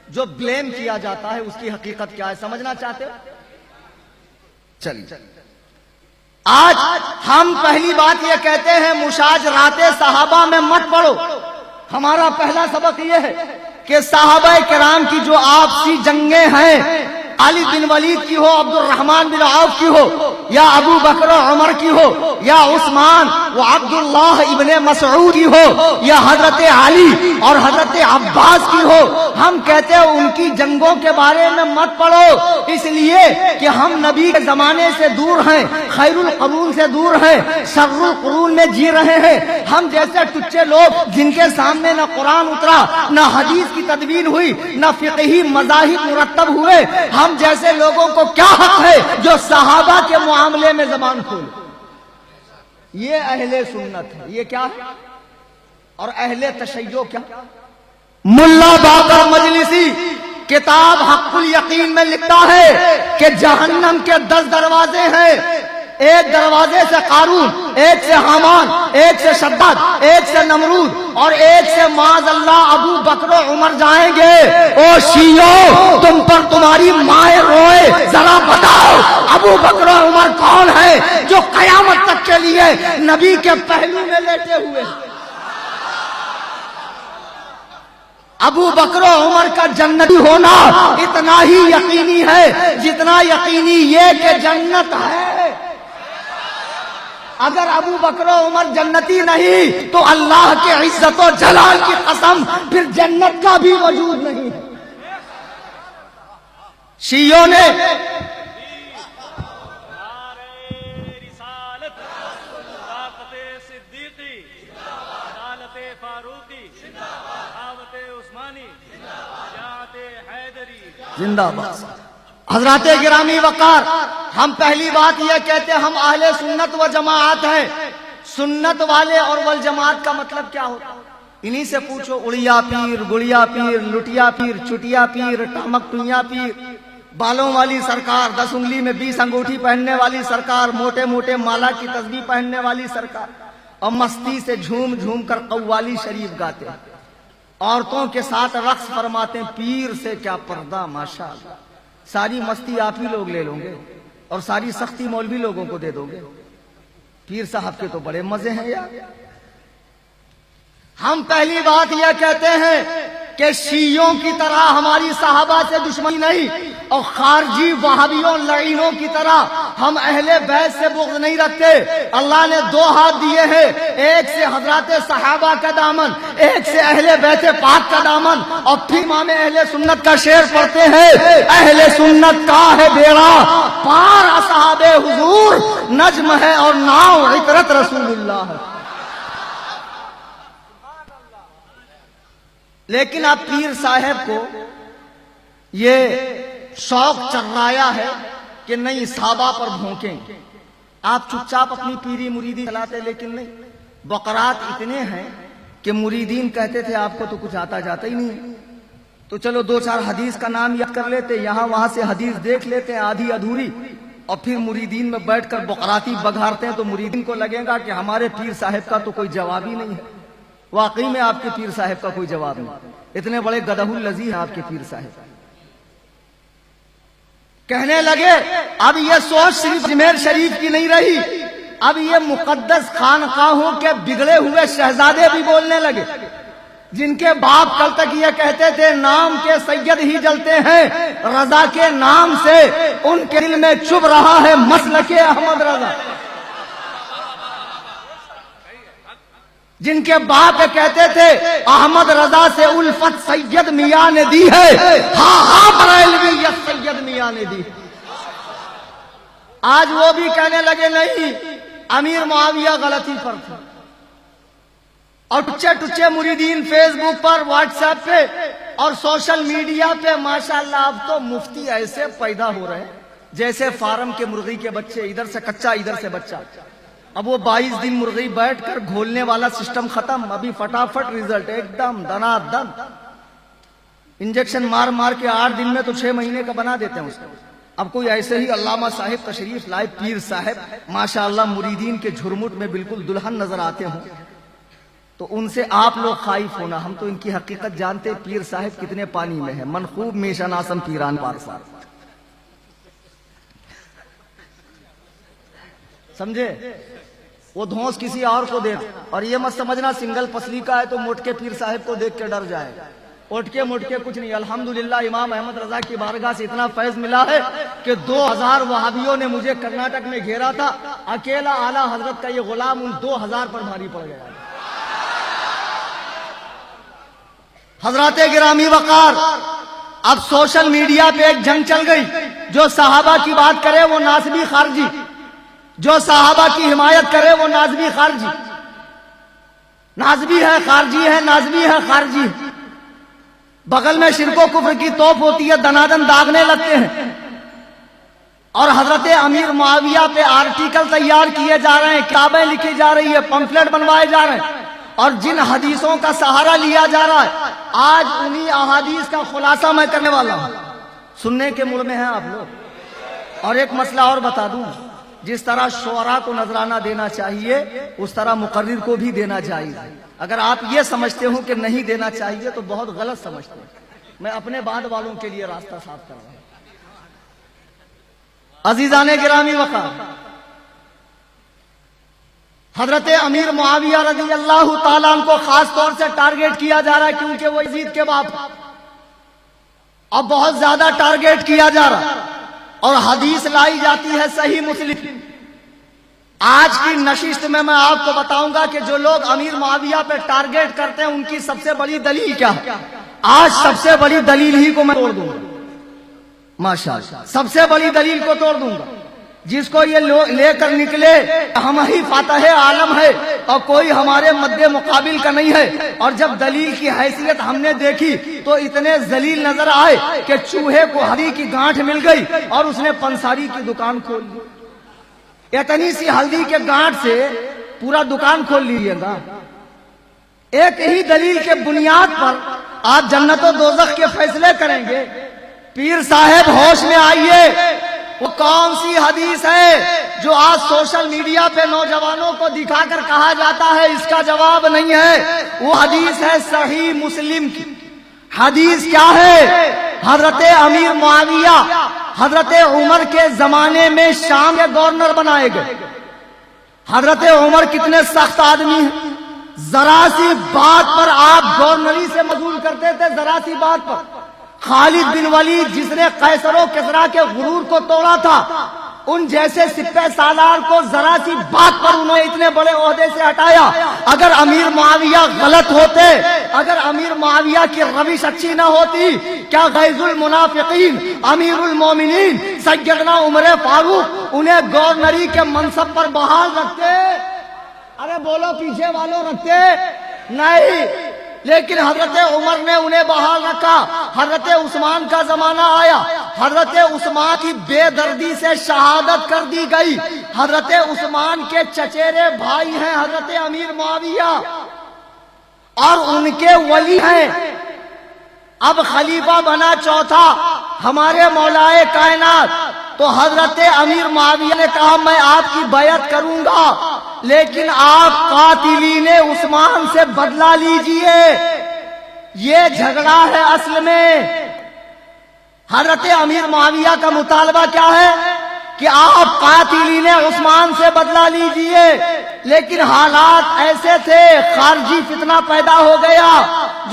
جو بلیم کیا جاتا ہے، اس کی حقیقت کیا ہے؟ سمجھنا چاہتے ہو؟ چلیے آج ہم پہلی بات یہ کہتے ہیں مشاجرات صحابہ میں مت پڑو. ہمارا پہلا سبق یہ ہے کہ صحابہ کرام کی جو آپسی جنگیں ہیں، علی بن ولید کی ہو، عبد الرحمن بن عوف کی ہو، یا ابو بکر و عمر کی ہو، یا عثمان و عبداللہ ابن مسعود کی ہو، یا حضرت علی اور حضرت عباس کی ہو، ہم کہتے ہیں ان کی جنگوں کے بارے میں مت پڑھو، اس لیے کہ ہم نبی کے زمانے سے دور ہیں، خیر القرون سے دور ہیں، شر القرون میں جی رہے ہیں. ہم جیسے ٹچے لوگ جن کے سامنے نہ قرآن اترا، نہ حدیث کی تدوین ہوئی، نہ فقہی مذاہب مرتب ہوئے، ہم جیسے لوگوں کو کیا حق ہے جو صحابہ کے معاملے میں زبان کھولے؟ یہ اہل سنت ہے. یہ کیا ہے؟ اور اہل تشیع کیا؟ ملا باقر مجلسی کتاب حق الیقین میں لکھتا ہے کہ جہنم کے 10 دروازے ہیں. ایک دروازے سے قارون، ایک سے حامان، ایک سے شداد، ایک سے نمرود اور ایک سے معاذ اللہ ابو بکر و عمر جائیں گے. او شیعو، تم پر تمہاری مائیں روئے، ذرا بتاؤ ابو بکر و عمر کون ہے جو قیامت تک کے لیے نبی کے پہلو میں لیٹے ہوئے؟ ابو بکر و عمر کا جنتی ہونا اتنا ہی یقینی ہے جتنا یقینی یہ کہ جنت ہے. اگر ابو بکر و عمر جنتی نہیں تو اللہ کے عزت و جلال کی قسم پھر جنت کا بھی وجود نہیں. شیعوں نے زندہ باد. حضرات گرامی وقار، ہم پہلی بات یہ کہتے ہیں ہم اہل سنت و جماعت ہیں. سنت والے اور والجماعت کا مطلب کیا ہوتا ہے؟ انہی سے پوچھو. اڑیا پیر، گڑیا پیر، لٹیا پیر، چٹیا پیر، ٹامک ٹوئیاں پیر، بالوں والی سرکار، 10 انگلی میں 20 انگوٹھی پہننے والی سرکار، موٹے موٹے مالا کی تسبیح پہننے والی سرکار، اور مستی سے جھوم جھوم کر قوالی شریف گاتے ہیں، عورتوں کے ساتھ رقص فرماتے ہیں. پیر سے کیا پردہ، ماشاءاللہ. ساری مستی آپ ہی لوگ لے لو گے اور ساری سختی مولوی لوگوں کو دے دو گے. پیر صاحب کے تو بڑے مزے ہیں یار. ہم پہلی بات یہ کہتے ہیں کہ شیعوں کی طرح ہماری صحابہ سے دشمنی نہیں اور خارجی وہابیوں لعینوں کی طرح ہم اہل بیت سے بغض نہیں رکھتے. اللہ نے 2 ہاتھ دیے ہیں، ایک سے حضرات صحابہ کا دامن، ایک سے اہل بیت پاک کا دامن. اور پھر امام اہل سنت کا شعر پڑھتے ہیں، اہل سنت کا ہے بیڑا پار اصحاب حضور، نجم ہے اور ناؤ عطرت رسول اللہ ہے. لیکن اب پیر صاحب کو یہ شوق چرایا ہے کہ نہیں صحابہ پر بھونکیں. آپ چپ چاپ اپنی پیری مریدی چلاتے، لیکن نہیں. بقرات اتنے ہیں کہ مریدین کہتے تھے آپ کو تو کچھ آتا جاتا ہی نہیں، تو چلو 2-4 حدیث کا نام یاد کر لیتے، یہاں وہاں سے حدیث دیکھ لیتے آدھی ادھوری، اور پھر مریدین میں بیٹھ کر بقراتی بگھارتے ہیں تو مریدین کو لگے گا کہ ہمارے پیر صاحب کا تو کوئی جواب ہی نہیں ہے. واقعی میں آپ کے پیر صاحب کا کوئی جواب نہیں. اتنے بڑے گدہ اللذی ہیں آپ کے پیر صاحب. کہنے لگے اب یہ سوچ صرف اجمیر شریف کی نہیں رہی، اب یہ مقدس خانقاہوں کے بگڑے ہوئے شہزادے بھی بولنے لگے، جن کے باپ کل تک یہ کہتے تھے نام کے سید ہی جلتے ہیں، رضا کے نام سے ان کے دل میں چبھ رہا ہے مسلک احمد رضا. جن کے باپ کہتے تھے احمد رضا سے الفت سید میاں نے دی ہے، ہاں ہاں بریلویت سید میاں نے دی. آج وہ بھی کہنے لگے نہیں، امیر معاویہ غلطی پر تھا. اور ٹچے مریدین فیس بک پر، واٹس ایپ پہ اور سوشل میڈیا پہ ماشاءاللہ اب تو مفتی ایسے پیدا ہو رہے ہیں جیسے فارم کے مرغی کے بچے، ادھر سے کچا ادھر سے بچہ. اب وہ 22 دن مرغی بیٹھ کر گھولنے والا سسٹم ختم، ابھی فٹافٹ ریزلٹ ایک دم دنا دن. انجیکشن مار مار کے 8 دن میں تو 6 مہینے کا بنا دیتے ہیں اس کو. اب کوئی ایسے ہی علامہ صاحب تشریف لائے، پیر صاحب ماشاءاللہ مریدین کے جھرمٹ میں بالکل دلہن نظر آتے ہوں تو ان سے آپ لوگ خائف ہونا. ہم تو ان کی حقیقت جانتے، پیر صاحب کتنے پانی میں ہے. منخوب میشناسم پیران پارسا، سمجھے؟ وہ دھونس کسی اور کو دے. اور یہ مت سمجھنا سنگل پسلی کا ہے تو موٹکے پیر صاحب کو دیکھ کے ڈر جائے. اوٹکے موٹکے کچھ نہیں. الحمدللہ امام احمد رضا کی بارگاہ سے اتنا فیض ملا ہے کہ 2000 وہابیوں نے مجھے کرناٹک میں گھیرا تھا، اکیلا اعلیٰ حضرت کا یہ غلام ان 2000 پر بھاری پڑ گیا. حضرات گرامی وقار، اب سوشل میڈیا پہ ایک جنگ چل گئی. جو صحابہ کی بات کرے وہ ناسبی خارجی، جو صحابہ کی حمایت کرے وہ نازبی خارجی. نازبی ہے خارجی ہے، نازبی ہے خارجی. بغل میں شرک و کفر کی توپ ہوتی ہے، دنادن داغنے لگتے ہیں. اور حضرت امیر معاویہ پہ آرٹیکل تیار کیے جا رہے ہیں، کتابیں لکھی جا رہی ہے، پمفلٹ بنوائے جا رہے ہیں، اور جن حدیثوں کا سہارا لیا جا رہا ہے، آج انہی احادیث کا خلاصہ میں کرنے والا ہوں۔ سننے کے موڈ میں ہیں آپ لوگ؟ اور ایک مسئلہ اور بتا دوں، جس طرح شعراء کو نذرانہ دینا چاہیے اس طرح مقرر کو بھی دینا چاہیے۔ اگر آپ یہ سمجھتے ہو کہ نہیں دینا چاہیے تو بہت غلط سمجھتے ہیں۔ میں اپنے بعد والوں کے لیے راستہ صاف کر رہا ہوں۔ عزیزان گرامی وقار، حضرت امیر معاویہ رضی اللہ تعالیٰ عنہ کو خاص طور سے ٹارگیٹ کیا جا رہا ہے، کیونکہ وہ یزید کے باپ، اب بہت زیادہ ٹارگیٹ کیا جا رہا ہے، اور حدیث لائی جاتی ہے صحیح مسلم۔ آج کی نشست میں آپ کو بتاؤں گا کہ جو لوگ امیر معاویہ پہ ٹارگیٹ کرتے ہیں ان کی سب سے بڑی دلیل کیا ہے۔ آج سب سے بڑی دلیل ہی کو میں توڑ دوں گا، ماشاءاللہ سب سے بڑی دلیل کو توڑ دوں گا۔ جس کو یہ لے کر نکلے ہم ہی فاتح عالم ہے اور کوئی ہمارے مد مقابل کا نہیں ہے، اور جب دلیل کی حیثیت ہم نے دیکھی تو اتنے ذلیل نظر آئے کہ چوہے کو ہلدی کی گانٹھ مل گئی اور اس نے پنساری کی دکان کھول لی۔ اتنی سی ہلدی کے گانٹھ سے پورا دکان کھول لیجیے گا۔ ایک ہی دلیل کے بنیاد پر آپ جنت و دوزخ کے فیصلے کریں گے۔ پیر صاحب ہوش میں آئیے، وہ کون سی حدیث ہے جو آج سوشل میڈیا پہ نوجوانوں کو دکھا کر کہا جاتا ہے اس کا جواب نہیں ہے؟ وہ حدیث ہے صحیح مسلم کی۔ حدیث کیا ہے؟ حضرت امیر معاویہ حضرت عمر کے زمانے میں شام کے گورنر بنائے گئے۔ حضرت عمر کتنے سخت آدمی ہیں، ذرا سی بات پر آپ گورنری سے مزول کرتے تھے، ذرا سی بات پر۔ خالد بن ولید جس نے قیصر و کسریٰ کے غرور کو توڑا تھا، ان جیسے سپہ سالار کو ذرا سی بات پر انہوں نے اتنے بڑے عہدے سے ہٹایا۔ اگر امیر معاویہ غلط ہوتے، اگر امیر معاویہ کی روش اچھی نہ ہوتی، کیا غیظ المنافقین امیر المومنین سیدنا عمر فاروق انہیں گورنری کے منصب پر بحال رکھتے؟ ارے بولو پیچھے والوں، رکھتے نہیں؟ لیکن حضرت عمر نے انہیں بحال رکھا۔ حضرت عثمان کا زمانہ آیا، حضرت عثمان کی بے دردی سے شہادت کر دی گئی۔ حضرت عثمان کے چچیرے بھائی ہیں حضرت امیر معاویہ، اور ان کے ولی ہیں۔ اب خلیفہ بنا چوتھا ہمارے مولائے کائنات، تو حضرت امیر معاویہ نے کہا میں آپ کی بیعت کروں گا، لیکن آپ قاتلین عثمان سے بدلہ لیجئے۔ یہ جھگڑا ہے اصل میں۔ حضرت امیر معاویہ کا مطالبہ کیا ہے کہ آپ قاتلین عثمان سے بدلہ لیجئے، لیکن حالات ایسے تھے، خارجی فتنہ پیدا ہو گیا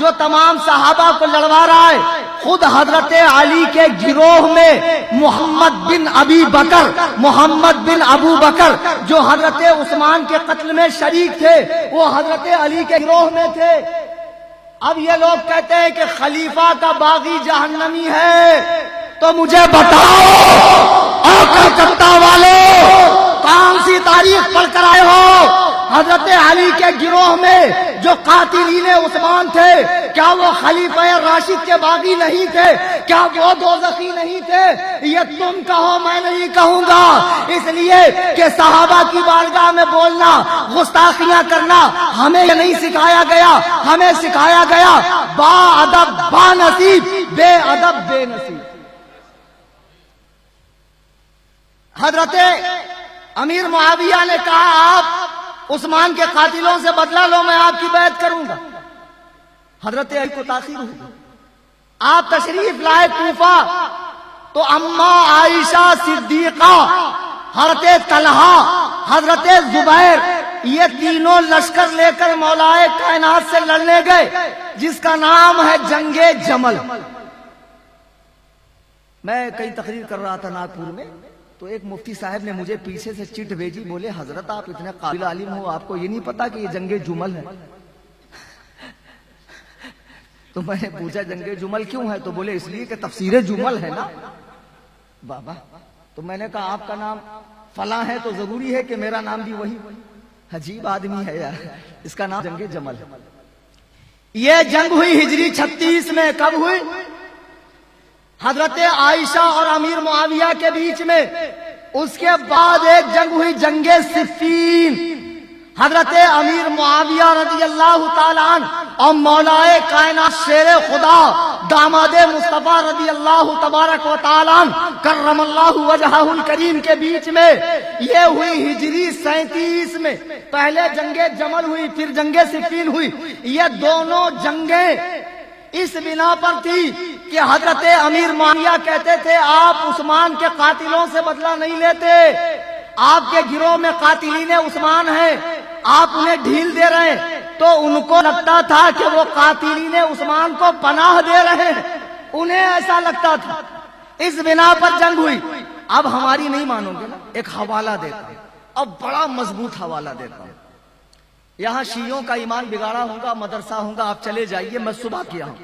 جو تمام صحابہ کو لڑوا رہا ہے۔ خود حضرت علی کے گروہ میں محمد بن ابو بکر جو حضرت عثمان کے قتل میں شریک تھے، وہ حضرت علی کے گروہ میں تھے۔ اب یہ لوگ کہتے ہیں کہ خلیفہ کا باغی جہنمی ہے، تو مجھے بتاؤ اور کلکتہ والوں کون سی تاریخ پڑھ کر آئے ہو؟ حضرت علی کے گروہ میں جو قاتلین عثمان تھے، کیا وہ خلیفہ راشد کے باغی نہیں تھے؟ کیا وہ دوزخی نہیں تھے؟ یہ تم کہو، میں نہیں کہوں گا، اس لیے کہ صحابہ کی بارگاہ میں بولنا، گستاخیاں کرنا ہمیں نہیں سکھایا گیا۔ ہمیں سکھایا گیا با ادب با نصیب، بے ادب بے نصیب۔ حضرت امیر معاویہ نے کہا آپ عثمان کے قاتلوں سے بدلہ لو، میں آپ کی بیعت کروں گا۔ حضرت علی کو تاخیر ہوئی، آپ تشریف لائے کوفہ، تو اماں عائشہ صدیقہ، حضرت طلحہ، حضرت زبیر، یہ تینوں لشکر لے کر مولائے کائنات سے لڑنے گئے، جس کا نام ہے جنگ جمل۔ میں کئی تقریر کر رہا تھا ناگپور میں، تو ایک مفتی صاحب نے مجھے پیچھے سے چٹ بھیجی، بولے حضرت آپ اتنے قابل عالم ہو، آپ کو یہ نہیں پتا کہ یہ جنگ جمل ہے؟ تو میں نے پوچھا جنگ جمل کیوں ہے؟ تو بولے اس لیے کہ تفسیر جمل ہے نا بابا۔ تو میں نے کہا آپ کا نام فلاں ہے تو ضروری ہے کہ میرا نام بھی وہی؟ عجیب آدمی ہے یار، اس کا نام جنگ جمل ہے۔ یہ جنگ ہوئی ہجری 36 میں۔ کب ہوئی؟ حضرت عائشہ اور امیر معاویہ کے بیچ میں. اس کے بعد ایک جنگ ہوئی، جنگ صفین. حضرت امیر معاویہ رضی اللہ تعالیٰ عنہ اور مولا کائنات شیر خدا داماد مصطفیٰ رضی اللہ تبارک و تعالیٰ عنہ کرم اللہ وجہہ الکریم کے بیچ میں یہ ہوئی ہجری 37 میں. پہلے جنگ جمل ہوئی، پھر جنگ صفین ہوئی. یہ دونوں جنگیں اس بنا پر تھی کہ حضرت امیر معاویہ کہتے تھے آپ عثمان کے قاتلوں سے بدلہ نہیں لیتے، آپ کے گروہ میں قاتلین عثمان ہیں، آپ انہیں ڈھیل دے رہے ہیں. تو ان کو لگتا تھا کہ وہ قاتلین عثمان کو پناہ دے رہے ہیں، انہیں ایسا لگتا تھا. اس بنا پر جنگ ہوئی. اب ہماری نہیں مانو گے نا، ایک حوالہ دیتا ہوں، اب بڑا مضبوط حوالہ دیتا ہوں. یہاں شیعوں کا ایمان بگاڑا ہوگا، مدرسہ ہوگا، آپ چلے جائیے، میں صبح کیا ہوں.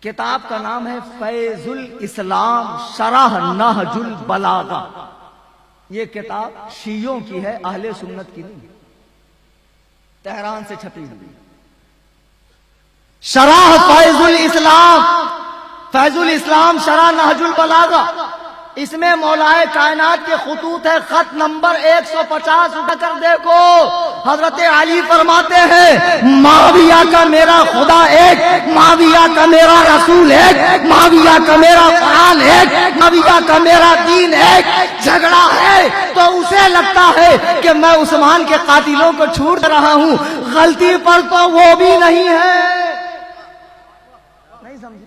کتاب کا نام ہے فیض الاسلام شرح نہج البلاغہ. یہ کتاب شیعوں کی ہے، اہل سنت کی نہیں، تہران سے چھپی ہوئی. شرح فیض الاسلام، فیض الاسلام شرح نہج البلاغہ. اس میں مولائے کائنات کے خطوط ہے. خط نمبر 150 اٹھا کر دیکھو. حضرت علی فرماتے ہیں معاویہ کا میرا خدا ایک، معاویہ کا میرا رسول ایک، معاویہ کا میرا قرآن ایک، معاویہ کا میرا دین ایک. جھگڑا ہے تو اسے لگتا ہے کہ میں عثمان کے قاتلوں کو چھوڑ رہا ہوں، غلطی پر تو وہ بھی نہیں ہے. نہیں سمجھ؟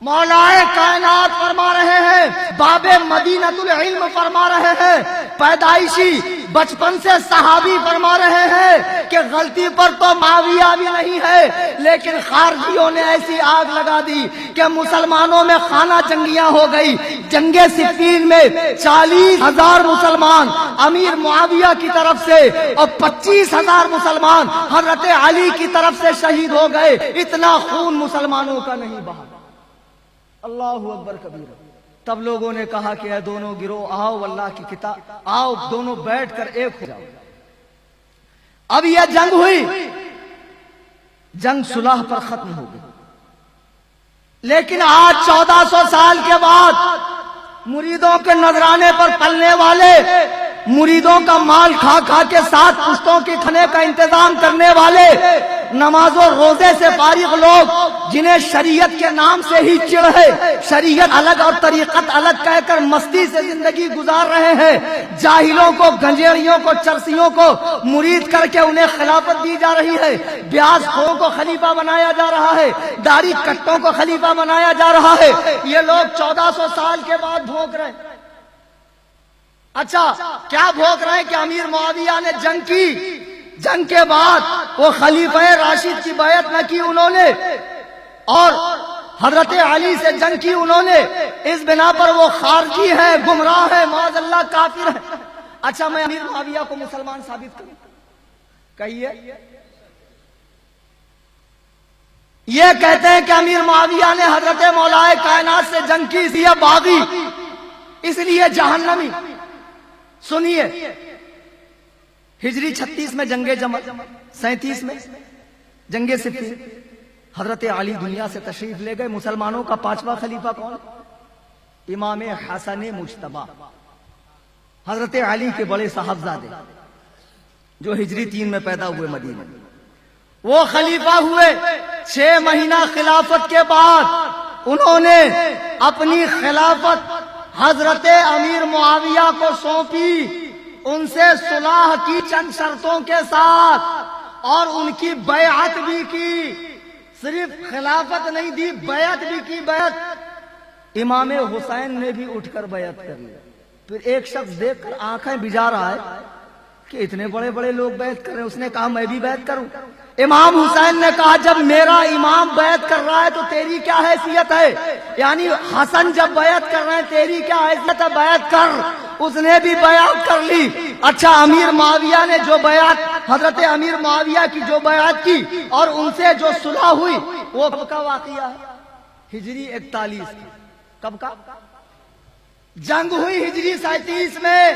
مولا کائنات فرما رہے ہیں، باب مدینۃ العلم فرما رہے ہیں، پیدائشی بچپن سے صحابی فرما رہے ہیں کہ غلطی پر تو معاویہ بھی نہیں ہے، لیکن خارجیوں نے ایسی آگ لگا دی کہ مسلمانوں میں خانہ جنگیاں ہو گئی. جنگ صفین میں 40,000 مسلمان امیر معاویہ کی طرف سے اور 25,000 مسلمان حضرت علی کی طرف سے شہید ہو گئے. اتنا خون مسلمانوں کا نہیں بہا. اللہ اکبر کبیر. تب لوگوں نے کہا کہ اے دونوں گروہ آؤ اللہ کی کتاب، آؤ دونوں بیٹھ کر ایک ہو جاؤ. اب یہ جنگ ہوئی، جنگ صلح پر ختم ہو گئی. لیکن آج 1400 سال کے بعد مریدوں کے نذرانے پر پلنے والے، مریدوں کا مال کھا کھا کے 7 پشتوں کے کھانے کا انتظام کرنے والے، نماز و روزے سے فارغ لوگ جنہیں شریعت کے نام سے ہی چڑ ہے، شریعت الگ اور طریقت الگ کہہ کر مستی سے زندگی گزار رہے ہیں. جاہلوں کو، گنجیڑیوں کو، چرسیوں کو مرید کر کے انہیں خلافت دی جا رہی ہے. بیاس خوروں کو خلیفہ بنایا جا رہا ہے، داڑھی کٹوں کو خلیفہ بنایا جا رہا ہے. یہ لوگ 1400 سال کے بعد بھونک رہے ہیں. اچھا کیا بھونک رہے ہیں کہ امیر معاویہ نے جنگ کی، جنگ کے بعد وہ خلیفہ راشد کی بیعت نہ کی انہوں نے، اور حضرت علی سے جنگ کی انہوں نے. اس بنا پر وہ خارجی ہے، گمراہ ہے، معاذ اللہ کافر ہے. اچھا میں امیر معاویہ کو مسلمان ثابت کروں؟ کہیے. یہ کہتے ہیں کہ امیر معاویہ نے حضرت مولا کائنات سے جنگ کی، اس لیے باغی، اس لیے جہنمی. سنیے، ہجری 36 میں جنگ جمل، 37 میں جنگ صفین. حضرت علی دنیا سے تشریف لے گئے. مسلمانوں کا 5واں خلیفہ کون؟ امام حسن مجتبی، حضرت علی کے بڑے صاحبزادے جو ہجری 3 میں پیدا ہوئے مدینہ. وہ خلیفہ ہوئے. 6 مہینہ خلافت کے بعد انہوں نے اپنی خلافت حضرت امیر معاویہ کو سونپی، ان سے صلح کی چند شرطوں کے ساتھ، اور ان کی بیعت بھی کی. صرف خلافت نہیں دی، بیعت بھی کی. بیعت امام حسین نے بھی اٹھ کر بیعت کر لی. پھر ایک شخص دیکھ کر آنکھیں بجا رہا ہے کہ اتنے بڑے بڑے لوگ بیعت کر رہے ہیں، اس نے کہا میں بھی بیعت کروں. امام حسین نے کہا جب میرا امام بیعت کر رہا ہے تو تیری کیا حیثیت ہے؟ یعنی حسن جب بیعت کر رہے ہیں تیری کیا حیثیت ہے؟ بیعت کر. اس نے بھی بیعت کر لی. اچھا امیر معاویہ نے جو بیعت، حضرت امیر معاویہ کی جو بیعت کی اور ان سے جو صلح ہوئی، وہ کب کا واقعہ ہے؟ ہجری 41. کب کا؟ جنگ ہوئی ہجری 37 میں.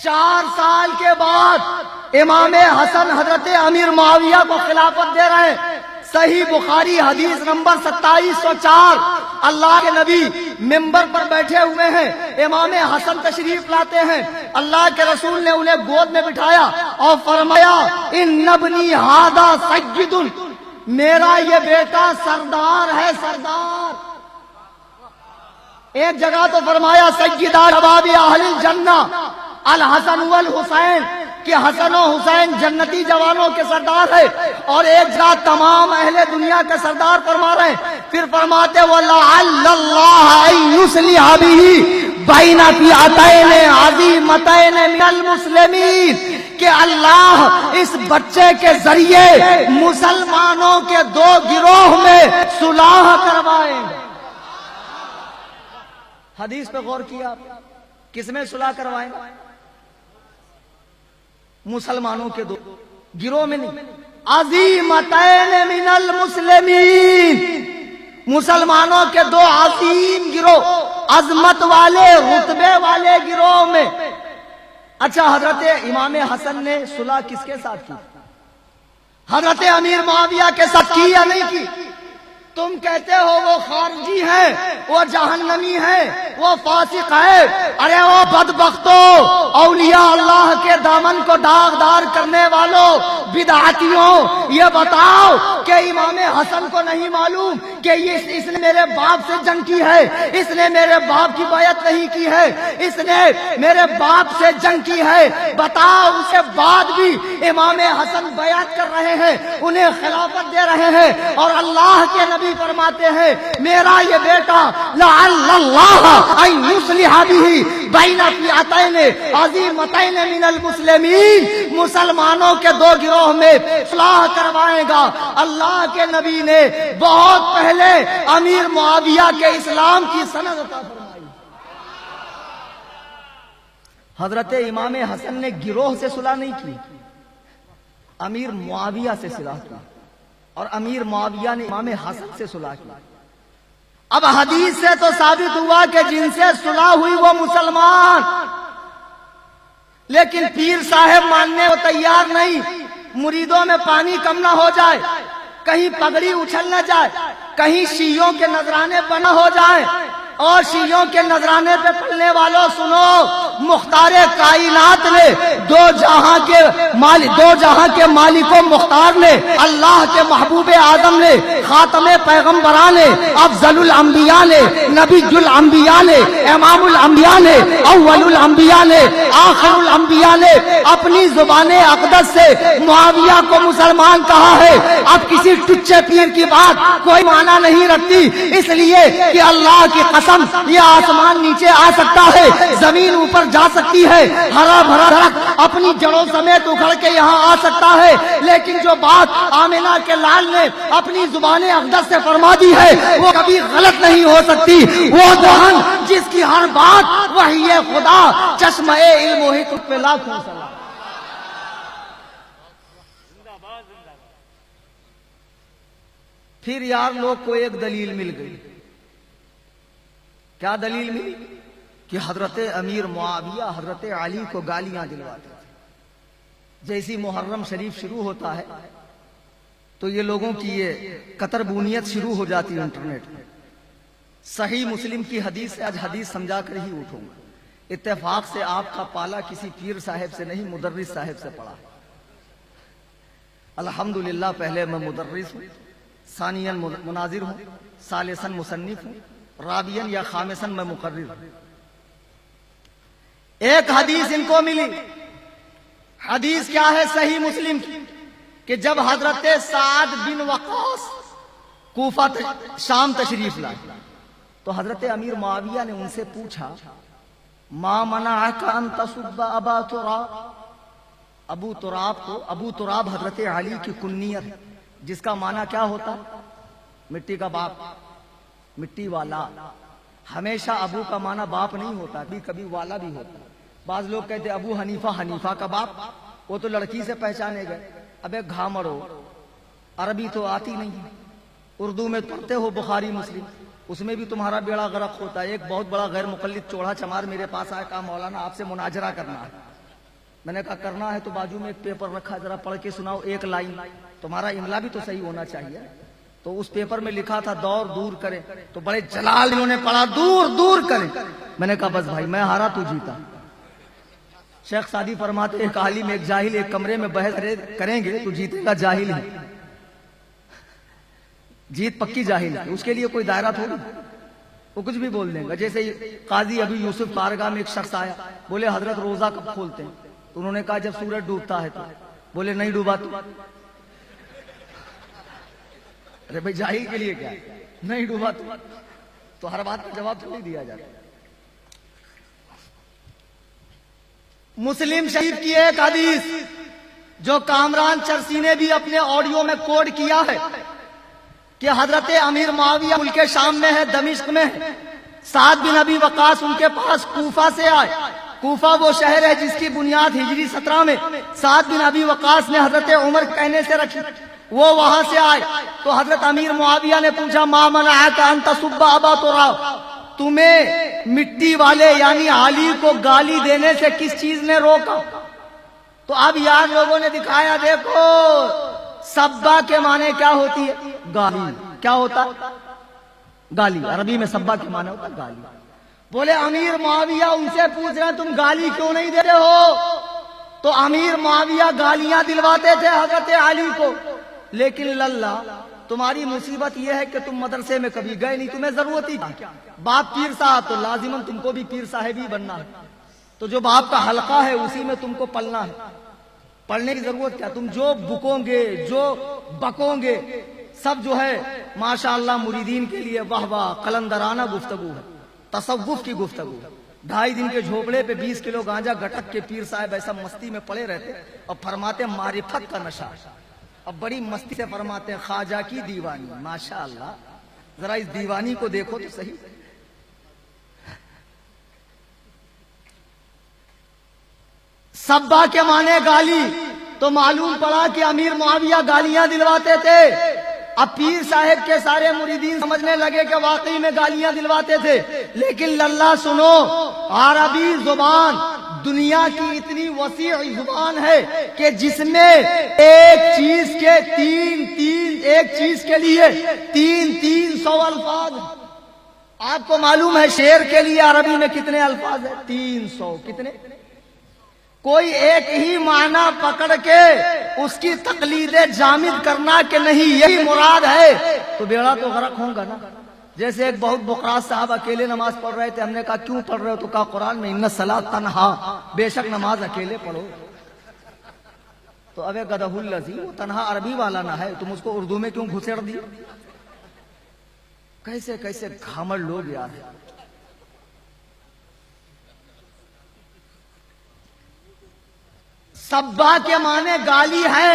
4 سال کے بعد امام حسن حضرت امیر معاویہ کو خلافت دے رہے ہیں. صحیح بخاری حدیث نمبر 2704. اللہ کے نبی ممبر پر بیٹھے ہوئے ہیں, امام حسن تشریف لاتے ہیں. اللہ کے رسول نے انہیں گود میں بٹھایا اور فرمایا ان ابنی ھذا سید, میرا یہ بیٹا سردار ہے, سردار. ایک جگہ تو فرمایا سیدہ شباب اہل الجنہ الحسن والحسین, کہ حسن و حسین جنتی جوانوں کے سردار ہے. اور ایک جگہ تمام اہل دنیا کے سردار فرما رہے ہیں. پھر فرماتے وَلَعَلَّ اللَّهَ أَن يُصْلِحَ بِهِ بَيْنَ فِئَتَيْنِ عَظِیمَتَيْنِ مِنَ الْمُسْلِمِینَ, کہ اللہ اس بچے کے ذریعے مسلمانوں کے دو گروہ میں صلح کروائیں. حدیث پہ غور کیا, کس میں صلح کروائیں؟ مسلمانوں کے دو گروہ میں نہیں. عظیمتین من المسلمین, مسلمانوں کے دو عظیم گروہ, عظمت والے رتبے والے گروہ میں. اچھا, حضرت امام حسن نے صلح کس کے ساتھ کی؟ حضرت امیر معاویہ کے ساتھ کی یا نہیں کی؟ تم کہتے ہو وہ خارجی ہیں, وہ جہنمی ہیں, وہ فاسق ہے. ارے وہ بدبختو, اولیاء اللہ کے دامن کو داغدار کرنے والوں, بدعتیوں, یہ بتاؤ کہ امام حسن کو نہیں معلوم کہ اس نے میرے باپ سے جنگ کی ہے, اس نے میرے باپ کی بیعت نہیں کی ہے, اس نے میرے باپ سے جنگ کی ہے. بتاؤ, اس کے بعد بھی امام حسن بیعت کر رہے ہیں, انہیں خلافت دے رہے ہیں. اور اللہ کے نبی فرماتے ہیں میرا یہ بیٹا لعل اللہ ان یصلح بہ بین فئتین عظیمتین من المسلمین, مسلمانوں کے دو گروہ میں صلح کروائے گا. اللہ کے نبی نے بہت پہلے امیر معاویہ کے اسلام کی سند عطا فرمائی. حضرت امام حسن نے گروہ سے صلح نہیں کی, امیر معاویہ سے صلح کی, اور امیر معاویہ نے امام حسن سے صلح کی. اب حدیث سے تو ثابت ہوا کہ جن سے صلح ہوئی وہ مسلمان, لیکن پیر صاحب ماننے کو تیار نہیں. مریدوں میں پانی کم نہ ہو جائے, کہیں پگڑی اچھل نہ جائے, کہیں شیعوں کے نذرانے بنا ہو جائے. اور شیعوں کے نذرانے پہ پلنے والوں سنو, مختار کائنات نے دو جہاں کے مالک و مختار نے, اللہ کے محبوب اعظم نے, خاتم پیغمبران نے, افضل الانبیاء نے, نبی الانبیاء نے, امام الانبیاء نے, اول الانبیاء نے, آخر الانبیاء نے اپنی زبان اقدس سے معاویہ کو مسلمان کہا ہے. اب کسی ٹچے پیر کی بات کوئی معنی نہیں رکھتی, اس لیے کہ اللہ کی قسم یہ آسمان نیچے آ سکتا ہے, زمین اوپر جا سکتی ہے, ہرا بھرا درخت اپنی جڑوں سمیت اکھڑ کے یہاں آ سکتا ہے, لیکن جو بات آمنہ کے لال نے اپنی زبان اقدس سے فرما دی ہے وہ کبھی غلط نہیں ہو سکتی. وہ دہن جس کی ہر بات وحی خدا, چشمہ علم و حکمت پہ لاکھوں سلام. پھر یار لوگ کو ایک دلیل مل گئی. کیا دلیل ملی؟ کہ حضرت امیر معاویہ حضرت علی کو گالیاں دلواتے تھے. جیسی محرم شریف شروع ہوتا ہے تو یہ لوگوں کی یہ قطر بونیت شروع ہو جاتی ہے انٹرنیٹ میں. صحیح مسلم کی حدیث سے آج حدیث سمجھا کر ہی اٹھوں گا. اتفاق سے آپ کا پالا کسی پیر صاحب سے نہیں, مدرس صاحب سے پڑا. الحمدللہ پہلے میں مدرس ہوں, ثانیاً مناظر ہوں, ثالثاً مصنف ہوں, رابعاً یا خامساً میں مقرر ہوں. ایک حدیث ان کو ملی. حدیث کیا ہے؟ صحیح مسلم کی, کہ جب حضرت سعد بن وقاص کوفہ شام تشریف لائے تو حضرت امیر معاویہ نے ان سے پوچھا ما منعک ان تسب ابا تراب. ابو تراب کو, ابو تراب حضرت علی کی کنیت جس کا معنی کیا ہوتا؟ مٹی کا باپ, مٹی والا. ہمیشہ ابو کا معنی باپ نہیں ہوتا, کبھی والا بھی ہوتا. بعض لوگ کہتے ابو حنیفہ, حنیفہ کا باپ, وہ تو لڑکی سے پہچانے گئے. ابے گھامڑو, عربی تو آتی نہیں, اردو میں پڑھتے ہو بخاری مسلم, اس میں بھی تمہارا بیڑا غرق ہوتا ہے. ایک بہت بڑا غیر مقلد چوڑا چمار میرے پاس آیا, کہا مولانا آپ سے مناظرہ کرنا ہے. میں نے کہا کرنا ہے تو بازو میں ایک پیپر رکھا, ذرا پڑھ کے سناؤ ایک لائن, تمہارا املا بھی تو صحیح ہونا چاہیے. تو اس پیپر میں لکھا تھا دور دور کرے, تو بڑے جلال انہوں نے پڑھا دور دور کرے. میں نے کہا بس بھائی میں ہارا تو جیتا. شیخ سعدی فرماتے ایک عالم ایک جاہل ایک کمرے میں بحث کریں گے تو جیتے گا جاہل ہے, جیت پکی جاہل ہے, اس کے لیے کوئی دائرہ تھوڑی, وہ کچھ بھی بول دیں گا. جیسے قاضی ابھی یوسف بارگاہ میں ایک شخص آیا, بولے حضرت روزہ کب کھولتے ہیں؟ تو انہوں نے کہا جب سورج ڈوبتا ہے. تو بولے نہیں ڈوبا تو. ارے بھائی جاہل کے لیے کیا, نہیں ڈوبا تو ہر بات کا جواب تھوڑی دیا جاتا. مسلم شریف کی ایک حدیث جو کامران چرسی نے بھی اپنے آڈیو میں کوڈ کیا ہے کہ حضرت امیر معاویہ ملک شام میں ہے, دمشق میں ہے. سعد بن ابی وقاص ان کے پاس کوفہ سے آئے. کوفہ وہ شہر ہے جس کی بنیاد ہجری 17 میں سعد بن ابی وقاص نے حضرت عمر کہنے سے رکھی. وہ وہاں سے آئے تو حضرت امیر معاویہ نے پوچھا ما منعک ان تسب ابا تراب, تمہیں مٹی والے یعنی علی کو گالی دینے سے کس چیز نے روکا؟ تو اب یار لوگوں نے دکھایا دیکھو سبا کے معنی کیا ہوتی ہے, گالی. کیا ہوتا گالی, عربی میں سبا کے معنی ہوتا گالی. بولے امیر معاویہ ان سے پوچھ رہے ہیں تم گالی کیوں نہیں دیتے ہو؟ تو امیر معاویہ گالیاں دلواتے تھے حضرت علی کو. لیکن للہ تمہاری مصیبت یہ ہے کہ تم مدرسے میں کبھی گئے نہیں, تمہیں ضرورت ہی کیا. باپ پیر صاحب تو لازماً تم کو بھی پیر صاحب ہی بننا ہے. تو جو باپ کا حلقہ ہے اسی میں تم کو پلنا ہے. پڑھنے کی ضرورت کیا, تم جو بکوں گے جو بکوں گے سب جو ہے ماشاءاللہ مریدین کے لیے واہ واہ قلندرانہ گفتگو ہے, تصوف کی گفتگو ہے. 2.5 دن کے جھوپڑے پہ 20 کلو گانجا گٹک کے پیر صاحب ایسا مستی میں پڑے رہتے اور فرماتے معرفت کا نشہ. اب بڑی مستی سے فرماتے ہیں خواجہ کی دیوانی. ماشاءاللہ ذرا اس دیوانی کو دیکھو تو صحیح. سبا کے معنی گالی, تو معلوم پڑا کہ امیر معاویہ گالیاں دلواتے تھے. اب پیر صاحب کے سارے مریدین سمجھنے لگے کہ واقعی میں گالیاں دلواتے تھے. لیکن للہ سنو, عربی زبان دنیا کی اتنی وسیع زبان ہے کہ جس میں ایک چیز کے ایک چیز کے لیے 300 الفاظ. آپ کو معلوم ہے شعر کے لیے عربی میں کتنے الفاظ ہیں؟ 300. کتنے؟ کوئی ایک ہی معنی پکڑ کے اس کی تقلید جامد کرنا کہ نہیں یہی مراد ہے تو بیڑا تو غرق ہوگا نا. جیسے ایک بہت بقراط صاحب اکیلے نماز پڑھ رہے تھے, ہم نے کہا کیوں پڑھ رہے ہو؟ تو کہا قرآن میں ان الصلاۃ تنہا, بے شک نماز اکیلے پڑھو. تو اب گدہ الذی, وہ تنہا عربی والا نہ ہے, تم اس کو اردو میں کیوں گھسڑ دی؟ کیسے کیسے گھامڑ لوگ یار. سبا کے معنی گالی ہے,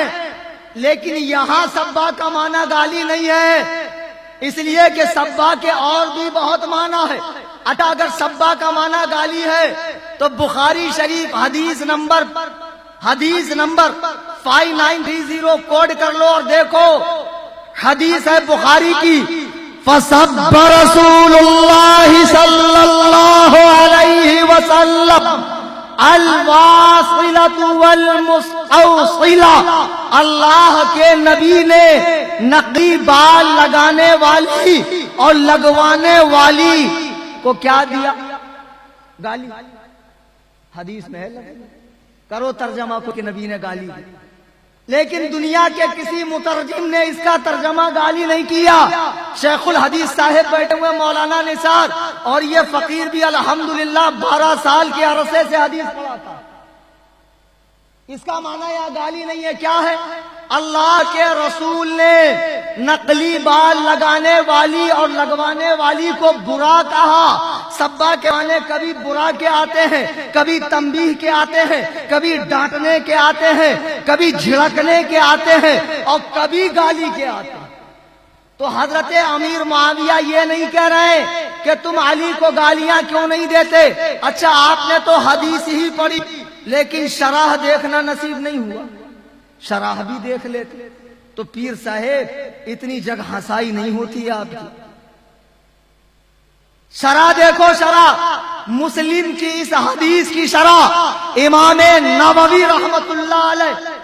لیکن یہاں سبا کا معنی گالی نہیں ہے, اس لیے کہ سبا کے اور بھی بہت معنی ہے. اگر سبا کا معنی گالی ہے تو بخاری شریف حدیث نمبر 5930 کوڈ کر لو اور دیکھو. حدیث ہے بخاری کی, فَسَبَّ رَسُولُ اللَّهِ صَلَّى اللَّهُ عَلَيْهِ وَسَلَّمَ الواصلۃ والمستوصلہ. اللہ کے نبی نے نقی بال لگانے والی اور لگوانے والی کو کیا دیا؟ گالی. حدیث میں ہے, کرو ترجمہ کو کہ نبی نے گالی دی. لیکن دنیا کے کسی مترجم نے اس کا ترجمہ گالی نہیں کیا. شیخ الحدیث صاحب بیٹھے ہوئے مولانا نثار, اور یہ فقیر بھی الحمدللہ 12 سال کے عرصے سے حدیث پڑھاتا. اس کا معنی یہ گالی نہیں ہے. کیا ہے؟ اللہ کے رسول نے نقلی بال لگانے والی اور لگوانے والی کو برا کہا. سبا کے معنی کبھی برا کے آتے ہیں, کبھی تنبیہ کے آتے ہیں, کبھی ڈانٹنے کے آتے ہیں, کبھی جھڑکنے کے آتے ہیں, اور کبھی گالی کے آتے ہیں. تو حضرت امیر معاویہ یہ نہیں کہہ رہے کہ تم علی کو گالیاں کیوں نہیں دیتے. اچھا آپ نے تو حدیث ہی پڑھی لیکن شرح دیکھنا نصیب نہیں ہوا. شرح بھی دیکھ لیتے تو پیر صاحب اتنی جگ ہنسائی نہیں ہوتی ہے آپ کی. شرح دیکھو, شرح مسلم کی اس حدیث کی شرح امام نووی رحمت اللہ علیہ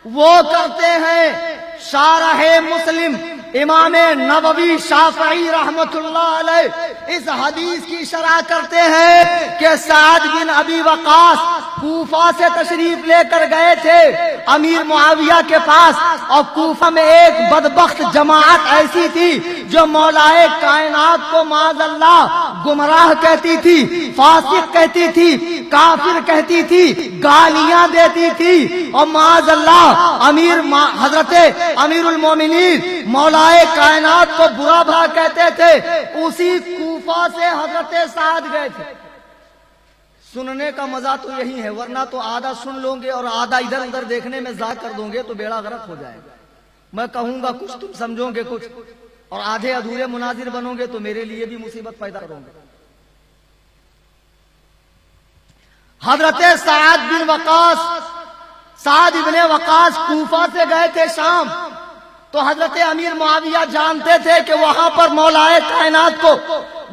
وہ کرتے ہیں. شارح مسلم امام نووی شافعی رحمت اللہ علیہ اس حدیث کی شرح کرتے ہیں کہ سعد بن ابی وقاص کوفہ سے تشریف لے کر گئے تھے امیر معاویہ کے پاس، اور کوفہ میں ایک بدبخت جماعت ایسی تھی جو مولائے کائنات کو معاذ اللہ گمراہ کہتی تھی، فاسق کہتی تھی، کافر کہتی تھی، گالیاں دیتی تھی، اور معاذ اللہ حضرت امیر المومنین مولائے کائنات کو برا بھلا کہتے تھے. اسی کوفہ سے حضرت سعد گئے تھے. سننے کا مزہ تو یہی ہے، ورنہ تو آدھا سن لوں گے اور آدھا ادھر ادھر دیکھنے میں ضائع کر دوں گے تو بیڑا غرق ہو جائے گا. میں کہوں گا کچھ، تم سمجھو گے کچھ، اور آدھے ادھورے مناظر بنو گے تو میرے لیے بھی مصیبت پیدا کرو گے. حضرت سعد ابن وقاص کوفہ سے گئے تھے شام، تو حضرت امیر معاویہ جانتے تھے کہ وہاں پر مولائے کائنات کو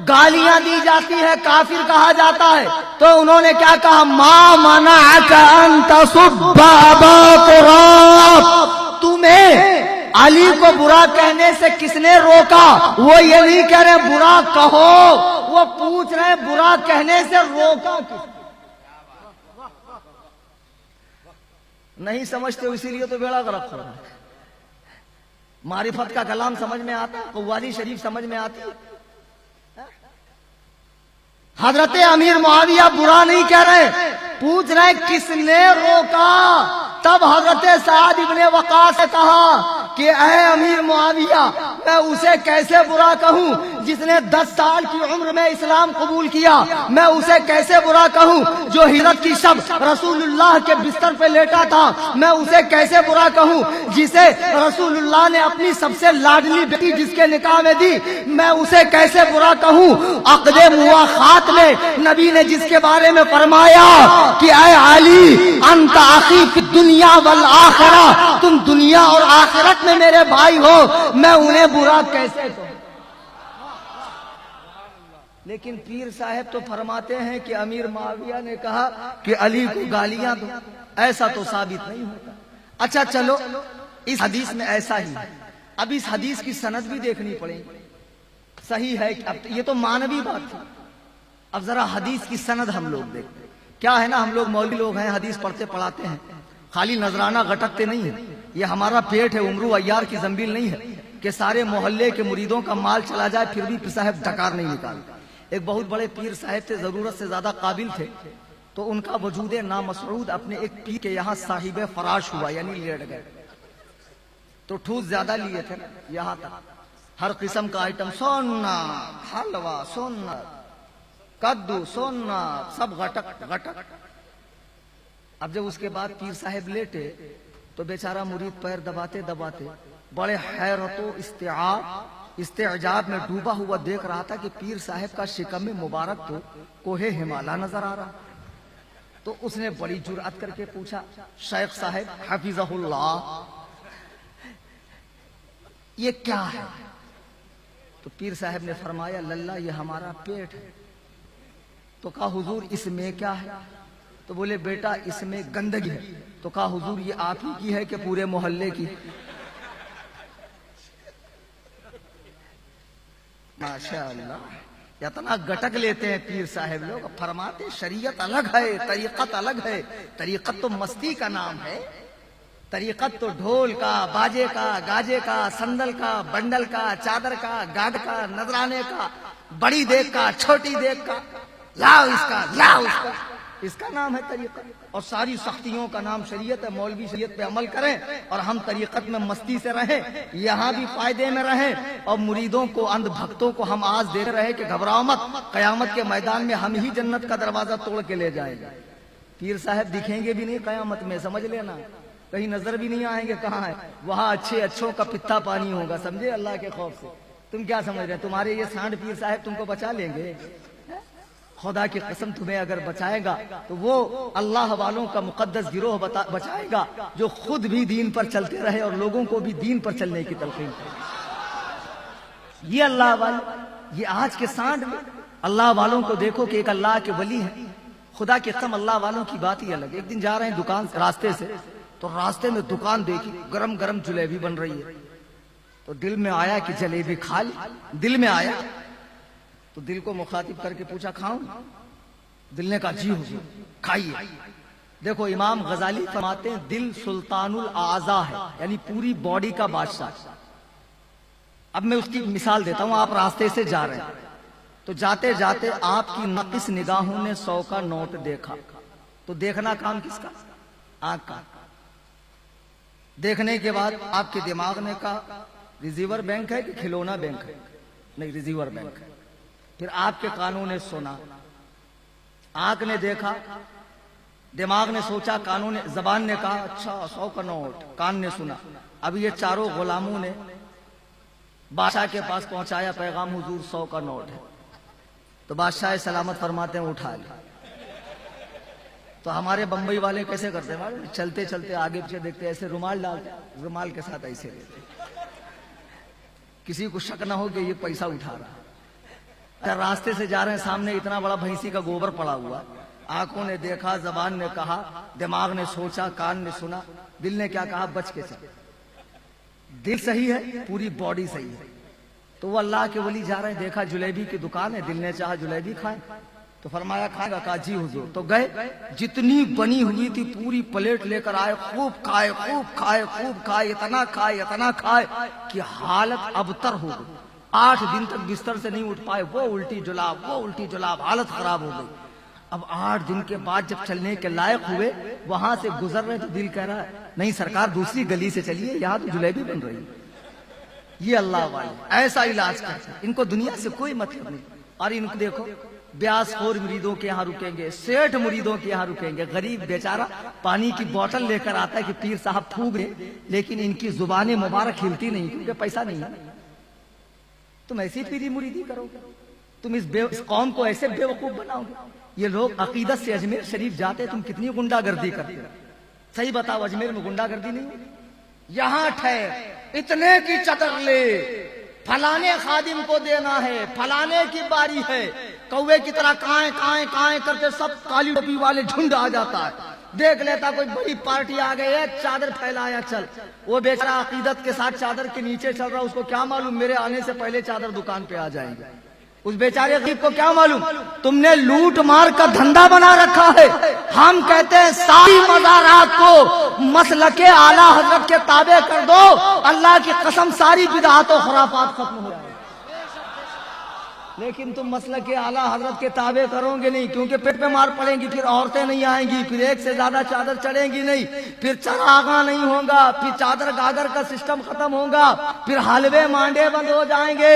گالیاں دی جاتی ہے، کافر کہا جاتا ہے. تو انہوں نے کیا کہا؟ ما منعک ان تصب ابا تراب، تمہیں علی کو برا کہنے سے کس نے روکا؟ وہ یہ نہیں کہہ رہے برا کہو، وہ پوچھ رہے برا کہنے سے روکا کس؟ نہیں سمجھتے، اسی لیے تو بیڑا غرق ہو رہا ہے. معرفت کا کلام سمجھ میں آتا، قوالی شریف سمجھ میں آتی. حضرت امیر معاویہ برا نہیں کہہ رہے، پوچھ رہے کس نے روکا؟ تب حضرت سعد ابن وقاص سے کہا کہ اے امیر معاویہ، میں اسے کیسے برا کہوں جس نے 10 سال کی عمر میں اسلام قبول کیا؟ میں اسے کیسے برا کہوں جو ہجرت کی شب رسول اللہ کے بستر پہ لیٹا تھا؟ میں اسے کیسے برا کہوں جسے رسول اللہ نے اپنی سب سے لاڈلی بیٹی جس کے نکاح میں دی؟ میں اسے کیسے برا کہوں؟ عقد مواخات میں نبی نے جس کے بارے میں فرمایا کہ اے علی انت اخی فی الدنیا والآخرہ، تم دنیا اور آخرت میں میرے بھائی ہو، میں انہیں برا کیسے کہوں؟ لیکن پیر صاحب تو فرماتے ہیں کہ امیر معاویہ نے کہا کہ علی کو گالیاں دو. ایسا تو ثابت نہیں ہوتا. اچھا چلو، اس حدیث میں ایسا ہی ہے. اب اس حدیث کی سند بھی دیکھنی پڑے گی، صحیح ہے کہ اب یہ تو مانوی بات تھی. اب ذرا حدیث کی سند ہم لوگ دیکھتے. کیا ہے نا، ہم لوگ مولوی لوگ ہیں، حدیث پڑھتے پڑھاتے ہیں، خالی نذرانہ گٹکتے نہیں ہیں. یہ ہمارا پیٹ ہے، عمرو عیار کی زنبیل نہیں ہے کہ سارے محلے کے مریدوں کا مال چلا جائے پھر بھی پیر صاحب ڈکار نہیں نکالتے. ایک بہت بڑے پیر صاحب تھے، ضرورت سے زیادہ قابل تھے، تو ان کا وجود نامسعود اپنے ایک پیر کے یہاں صاحب فراش ہوا، یعنی لیٹ گئے. تو ٹھوس زیادہ لیے تھے یہاں تک ہر قسم کا آئٹم، سونا حلوہ، سونا کدو، سونا سب غٹک غٹک. اب جب اس کے بعد پیر صاحب لیٹے تو بیچارہ مرید پیر دباتے دباتے بڑے حیرت و استعجاب میں ڈوبا ہوا دیکھ رہا تھا کہ پیر صاحب کا شکم مبارک تو کوہ ہمالا نظر آ رہا. تو اس نے بڑی جرأت کر کے پوچھا، شیخ صاحب حفظہ اللہ، یہ کیا ہے؟ تو پیر صاحب نے فرمایا، للہ یہ ہمارا پیٹ ہے. تو کہا حضور اس میں کیا ہے؟ تو بولے بیٹا اس میں گندگی ہے. تو کہا حضور یہ آپ ہی کی ہے کہ پورے محلے کی؟ ماشاء اللہ، اتنا گٹک لیتے ہیں پیر صاحب لوگ. فرماتے شریعت الگ ہے، طریقت الگ ہے. طریقت تو مستی کا نام ہے، طریقت تو ڈھول کا، باجے کا، گاجے کا، سندل کا، بنڈل کا، چادر کا، گاڈ کا، نذرانے کا، بڑی دیگ کا، چھوٹی دیگ کا، لاؤ اس کا، لاؤ اس کا، اس کا نام ہے طریقت. اور ساری سختیوں کا نام شریعت ہے. مولوی شریعت پہ عمل کریں اور ہم طریقت میں مستی سے رہیں، یہاں بھی فائدے میں رہیں، اور مریدوں کو، اندھ بھکتوں کو ہم آج دے رہے کہ گھبراؤ مت، قیامت کے میدان میں ہم ہی جنت کا دروازہ توڑ کے لے جائیں گے. پیر صاحب دکھیں گے بھی نہیں قیامت میں، سمجھ لینا، کہیں نظر بھی نہیں آئیں گے. کہاں ہے؟ وہاں اچھے اچھوں کا پتا پانی ہوگا، سمجھے، اللہ کے خوف سے. تم کیا سمجھ رہے؟ تمہارے یہ سانڈ پیر صاحب تم کو بچا لیں گے؟ خدا کی قسم تمہیں اگر بچائے گا تو وہ اللہ والوں کا مقدس گروہ بچائے گا جو خود بھی دین پر چلتے رہے اور لوگوں کو بھی دین پر چلنے کی تلقین کرے. یہ اللہ والے، یہ آج کے سانڈ میں اللہ والوں کو دیکھو کہ ایک اللہ کے ولی ہیں، خدا کی قسم اللہ والوں کی بات ہی الگ۔ ایک دن جا رہے ہیں دکان راستے سے، تو راستے میں دکان دیکھی، گرم گرم جلیبی بن رہی ہے، تو دل میں آیا کہ جلیبی کھا لی، دل میں آیا تو دل کو مخاطب کر کے پوچھا کھاؤں؟ دل نے کہا جی حضور کھائیے۔ دیکھو امام غزالی فرماتے ہیں دل سلطان الاعضاء ہے، یعنی پوری باڈی کا بادشاہ۔ اب میں اس کی مثال دیتا ہوں، آپ راستے سے جا رہے ہیں تو جاتے جاتے آپ کی ناقص نگاہوں نے 100 کا نوٹ دیکھا، تو دیکھنا کام کس کا؟ آنکھ کا۔ دیکھنے کے بعد آپ کے دماغ نے کہا ریزیور بینک ہے کہ کھلونا بینک ہے؟ نہیں، ریزیور بینک ہے۔ پھر آپ کے کانوں نے سنا، آنکھ نے دیکھا، دماغ نے سوچا، کانوں نے، زبان نے کہا اچھا 100 کا نوٹ، کان نے سنا۔ اب یہ چاروں غلاموں نے بادشاہ کے پاس پہنچایا پیغام حضور 100 کا نوٹ ہے۔ تو بادشاہ سلامت فرماتے ہیں اٹھا لے۔ تو ہمارے بمبئی والے کیسے کرتے ہیں؟ چلتے چلتے آگے پیچھے دیکھتے، ایسے رومال ڈالتے، رومال کے ساتھ ایسے لیتے، کسی کو شک نہ ہو کہ یہ پیسہ اٹھا رہا ہے۔ راستے سے جا رہے ہیں، سامنے اتنا بڑا بھینسی کا گوبر پڑا ہوا، آنکھوں نے دیکھا، زبان نے کہا، دماغ نے سوچا، کان نے سنا، دل نے کیا کہا؟ بچ کے چل۔ دل صحیح ہے، پوری باڈی صحیح ہے۔ تو وہ اللہ کے ولی جا رہے ہیں، دیکھا جلیبی کی دکان ہے، دل نے چاہا جلیبی کھائیں، تو فرمایا کھائے گا؟ کہا جی حضور۔ تو گئے، جتنی بنی ہوئی تھی پوری پلیٹ لے کر آئے، خوب کھائے خوب کھائے خوب کھائے، اتنا کھائے کہ حالت ابتر ہو گئی۔ 8 دن تک بستر سے نہیں اٹھ پائے، وہ الٹی جلاب، حالت خراب ہو گئی۔ اب 8 دن کے بعد جب چلنے کے لائق ہوئے، وہاں سے گزر رہے تو دل کہہ رہا ہے نہیں سرکار دوسری گلی سے چلیے، یہاں تو جلیبی بن رہی ہے۔ یہ اللہ والے ایسا علاج کرتے ہیں، ان کو دنیا سے کوئی مطلب نہیں۔ اور ان کو دیکھو، بیاس خور مریدوں کے یہاں رکیں گے، سیٹھ مریدوں کے یہاں رکیں گے، غریب بیچارہ پانی کی بوتل لے کر آتا ہے کہ پیر صاحب پھونک دیں، لیکن ان کی زبان مبارک ہلتی نہیں کیونکہ پیسہ نہیں ہے۔ تم ایسی پیری مریدی کرو گے، تم اس قوم کو ایسے بے وقوف بناؤ گے۔ یہ لوگ عقیدت سے اجمیر شریف جاتے، تم کتنی گنڈا گردی کرتے ہو؟ صحیح بتاؤ، اجمیر میں گنڈا گردی نہیں ہوتی؟ یہاں ٹھہر، اتنے کی چدر لے، فلانے خادم کو دینا ہے، فلانے کی باری ہے، کوے کی طرح کائیں کائیں کائیں کرتے سب کالی ٹوپی والے جھنڈ آ جاتا ہے، دیکھ لیتا کوئی بڑی پارٹی آ گئی ہے، چادر پھیلایا چل۔ وہ بیچارہ عقیدت کے ساتھ چادر کے نیچے چل رہا، اس کو کیا معلوم میرے آنے سے پہلے چادر دکان پہ آ جائیں گے۔ اس بیچارے غریب کو کیا معلوم تم نے لوٹ مار کا دھندا بنا رکھا ہے۔ ہم کہتے ہیں ساری مزارات کو مسلک اعلی حضرت کے تابع کر دو، اللہ کی قسم ساری بدعات و خرافات ختم ہو جائیں۔ لیکن تم مسلک اعلی حضرت کے تابع کرو گے نہیں، کیونکہ پیٹ پہ مار پڑیں گی، پھر عورتیں نہیں آئیں گی، پھر ایک سے زیادہ چادر چڑھیں گی نہیں، پھر چراغاں نہیں ہوگا، پھر چادر گاگر کا سسٹم ختم ہوگا، پھر حلوے مانڈے بند ہو جائیں گے،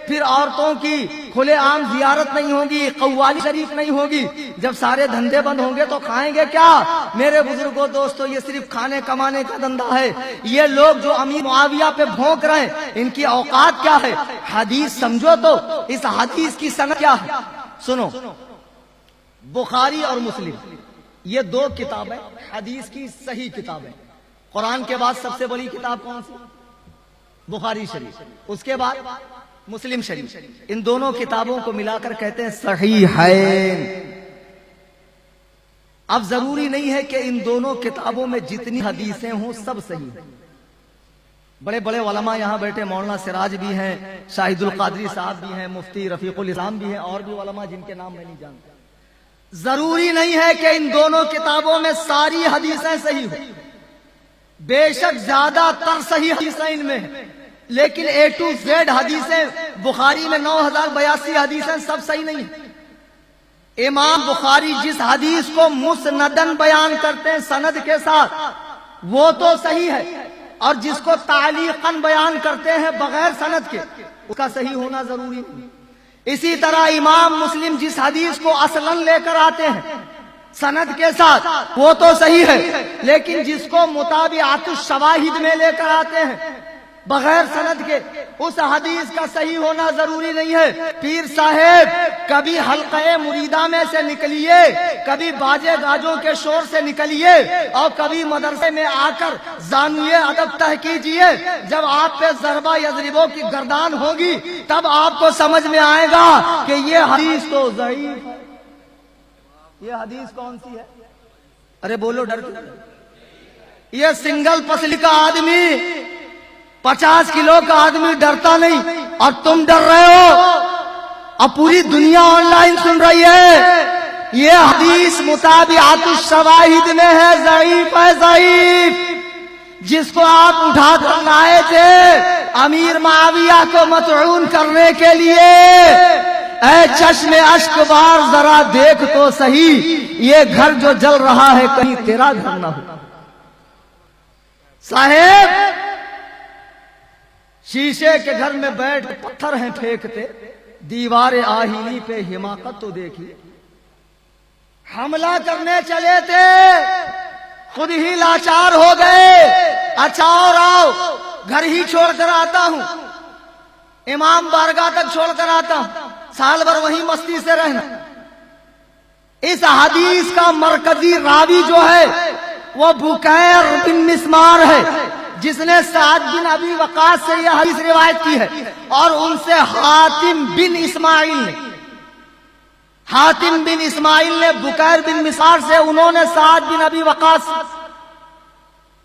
پھر عورتوں کی کھلے عام زیارت نہیں ہوگی، قوالی شریف نہیں ہوگی۔ جب سارے دھندے بند ہوں گے تو کھائیں گے کیا؟ میرے بزرگوں دوستو، یہ صرف کھانے کمانے کا دھندا ہے۔ یہ لوگ جو امیر معاویہ پہ بھونک رہے ہیں، ان کی اوقات کیا ہے؟ حدیث سمجھو تو اس حدیث کی سند کیا ہے؟ سنو، بخاری اور مسلم یہ 2 کتابیں حدیث کی صحیح کتابیں۔ قرآن کے بعد سب سے بڑی کتاب کون سی؟ بخاری شریف، اس کے بعد مسلم شریف۔ ان دونوں کتابوں کو ملا کر کہتے ہیں صحیحین۔ اب ضروری نہیں ہے کہ ان دونوں کتابوں میں جتنی حدیثیں ہوں سب صحیح ہیں۔ بڑے بڑے علماء یہاں بیٹھے، مولانا سراج بھی ہیں، شاہد القادری صاحب بھی ہیں، مفتی رفیق الاسلام بھی ہیں، اور بھی علماء جن کے نام میں نہیں جانتا۔ ضروری نہیں ہے کہ ان دونوں کتابوں میں ساری حدیثیں صحیح ہوں، بے شک زیادہ تر صحیح حدیثیں ان میں ہیں، لیکن A to Z حدیثیں بخاری میں 9082 حدیثیں سب صحیح نہیں ہیں۔ امام بخاری جس حدیث کو مسندن بیان کرتے ہیں سند کے ساتھ، وہ تو صحیح ہے، اور جس کو تعلیقاً بیان کرتے ہیں بغیر سند کے، اس کا صحیح ہونا ضروری نہیں۔ اسی طرح امام مسلم جس حدیث کو اصلاً لے کر آتے ہیں سند کے ساتھ، وہ تو صحیح ہے، لیکن جس کو متابعات الشواہد میں لے کر آتے ہیں بغیر سند کے، اس حدیث کا صحیح ہونا ضروری نہیں ہے۔ پیر صاحب کبھی حلقہ مریدہ میں سے نکلیے، کبھی باجے گاجوں کے شور سے نکلیے، اور کبھی مدرسے میں آ کر زانوی ادب تہ کیجیے۔ جب آپ پہ ضربہ یضربوں کی گردان ہوگی تب آپ کو سمجھ میں آئے گا کہ یہ حدیث تو ضعیف ہے۔ یہ حدیث کون سی ہے؟ ارے بولو، ڈر کیوں؟ یہ سنگل پسلی کا آدمی، 50 کلو کا آدمی ڈرتا نہیں، اور تم ڈر رہے ہو، اب پوری دنیا آن لائن سن رہی ہے۔ یہ حدیث مطابعات الشواہد میں ہے، ضعیف ہے، ضعیف۔ جس کو آپ اٹھا کر لائے تھے امیر معاویہ کو مطعون کرنے کے لیے، اے چشم اشک بار ذرا دیکھ تو صحیح، یہ گھر جو جل رہا ہے کہیں تیرا گھر نہ ہو۔ صاحب شیشے کے گھر میں بیٹھ پتھر ہیں پھینکتے، دیوار آہینی پہ حماقت تو دیکھیے۔ حملہ کرنے چلے تھے، خود ہی لاچار ہو گئے۔ اچھا اور آؤ، گھر ہی چھوڑ کر آتا ہوں، امام بارگاہ تک چھوڑ کر آتا ہوں، سال بھر وہیں مستی سے رہنا۔ اس حدیث کا مرکزی راوی جو ہے وہ بکیر بن مسمار ہے، جس نے سعد بن ابی وقاص سے یہ حدیث روایت کی ہے، اور ان سے حاتم بن اسماعیل نے، حاتم بن اسماعیل نے بکیر بن مسمار سے، انہوں نے سعد بن ابی وقاص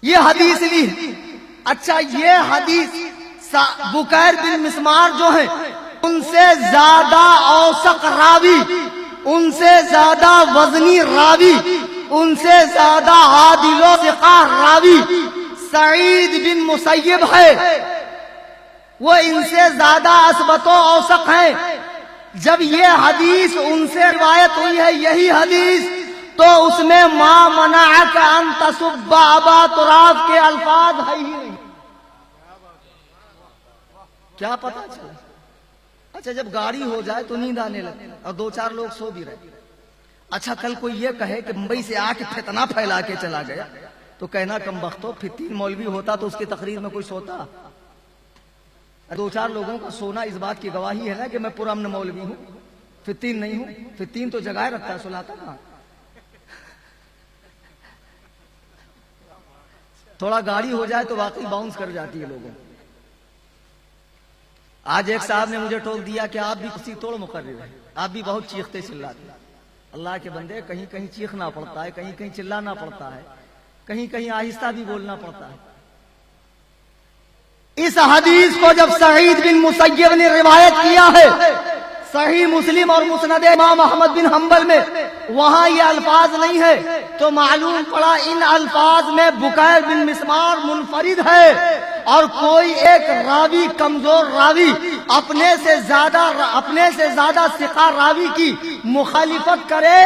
یہ حدیث لی۔ اچھا یہ حدیث بکیر بن مسمار جو ہیں ان سے زیادہ اوثق راوی، ان سے زیادہ وزنی راوی، ان سے زیادہ عادل و ثقہ راوی سعید بن مسیب ہے، وہ ان سے زیادہ اثبت و اوثق ہیں۔ جب یہ حدیث ان سے روایت ہوئی ہے، یہی حدیث، تو اس میں ما منعک ان تسب ابا تراب کے الفاظ ہے ہی نہیں۔ کیا پتا چلا؟ اچھا جب گاڑی ہو جائے تو نیند آنے لگے اور 2-4 لوگ سو بھی رہے۔ اچھا کل کوئی یہ کہے کہ ممبئی سے آ کے فتنہ پھیلا کے چلا گیا، تو کہنا کم بختو، پھر 3 مولوی ہوتا تو اس کی تقریر میں کوئی سوتا؟ 2-4 لوگوں کا سونا اس بات کی گواہی ہے نا کہ میں پرامن مولوی ہوں، فتین نہیں ہوں۔ فتین تو جگائے رکھتا ہے، سلاتا کہاں؟ تھوڑا گاڑی ہو جائے تو واقعی باؤنس کر جاتی ہے لوگوں۔ آج ایک صاحب نے مجھے ٹوک دیا کہ آپ بھی کسی توڑ مقرر ہیں، آپ بھی بہت چیختے چلاتے ہیں۔ اللہ کے بندے، کہیں کہیں چیخنا پڑتا ہے، کہیں کہیں چلانا پڑتا ہے، کہیں کہیں آہستہ بھی بولنا پڑتا ہے۔ اس حدیث کو جب سعید بن مسیب نے روایت کیا ہے صحیح مسلم اور مسند امام احمد بن حنبل میں، وہاں یہ الفاظ نہیں ہے، تو معلوم پڑا ان الفاظ میں بکیر بن مسمار منفرد ہے، اور کوئی ایک راوی، کمزور راوی اپنے سے زیادہ ثقہ راوی کی مخالفت کرے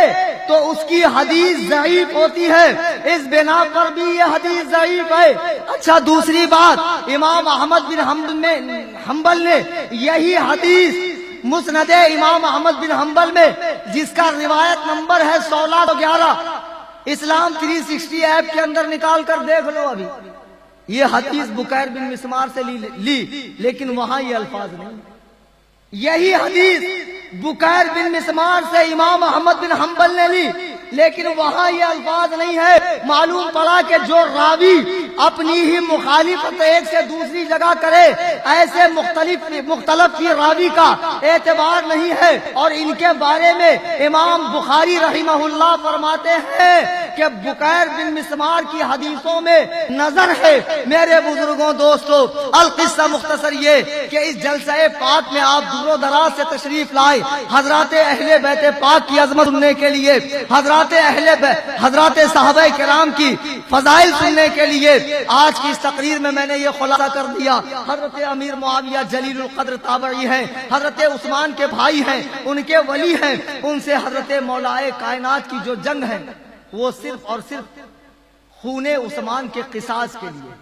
تو اس کی حدیث ضعیف ہوتی ہے۔ اس بنا پر بھی یہ حدیث ضعیف ہے۔ اچھا دوسری بات، امام احمد بن حنبل نے یہی حدیث مسند امام احمد بن حنبل میں، جس کا روایت نمبر ہے 1611، اسلام 360 ایپ کے اندر نکال کر دیکھ لو، ابھی یہ حدیث بکیر بن مسمار سے لی، لیکن وہاں یہ الفاظ نہیں۔ یہی حدیث بکیر بن مسمار سے امام احمد بن حنبل نے لی، لیکن وہاں یہ الفاظ نہیں ہے۔ معلوم پڑا کہ جو راوی اپنی ہی مخالفت ایک سے دوسری جگہ کرے، ایسے مختلف کی راوی کا اعتبار نہیں ہے۔ اور ان کے بارے میں امام بخاری رحمہ اللہ فرماتے ہیں کہ بکیر بن مسمار کی حدیثوں میں نظر ہے۔ میرے بزرگوں، دوستو، القصہ مختصر یہ کہ اس جلسہ پاک میں آپ دور و دراز سے تشریف لائے حضرات اہل بیت پاک کی عظمت سننے کے لیے، حضرات صحابہ کرام کی فضائل سننے کے لیے۔ آج کی اس تقریر میں میں نے یہ خلاصہ کر دیا، حضرت امیر معاویہ جلیل القدر تابعی ہیں، حضرت عثمان کے بھائی ہیں، ان کے ولی ہیں، ان سے حضرت مولائے کائنات کی جو جنگ ہے وہ صرف اور صرف خون عثمان کے قصاص کے لیے۔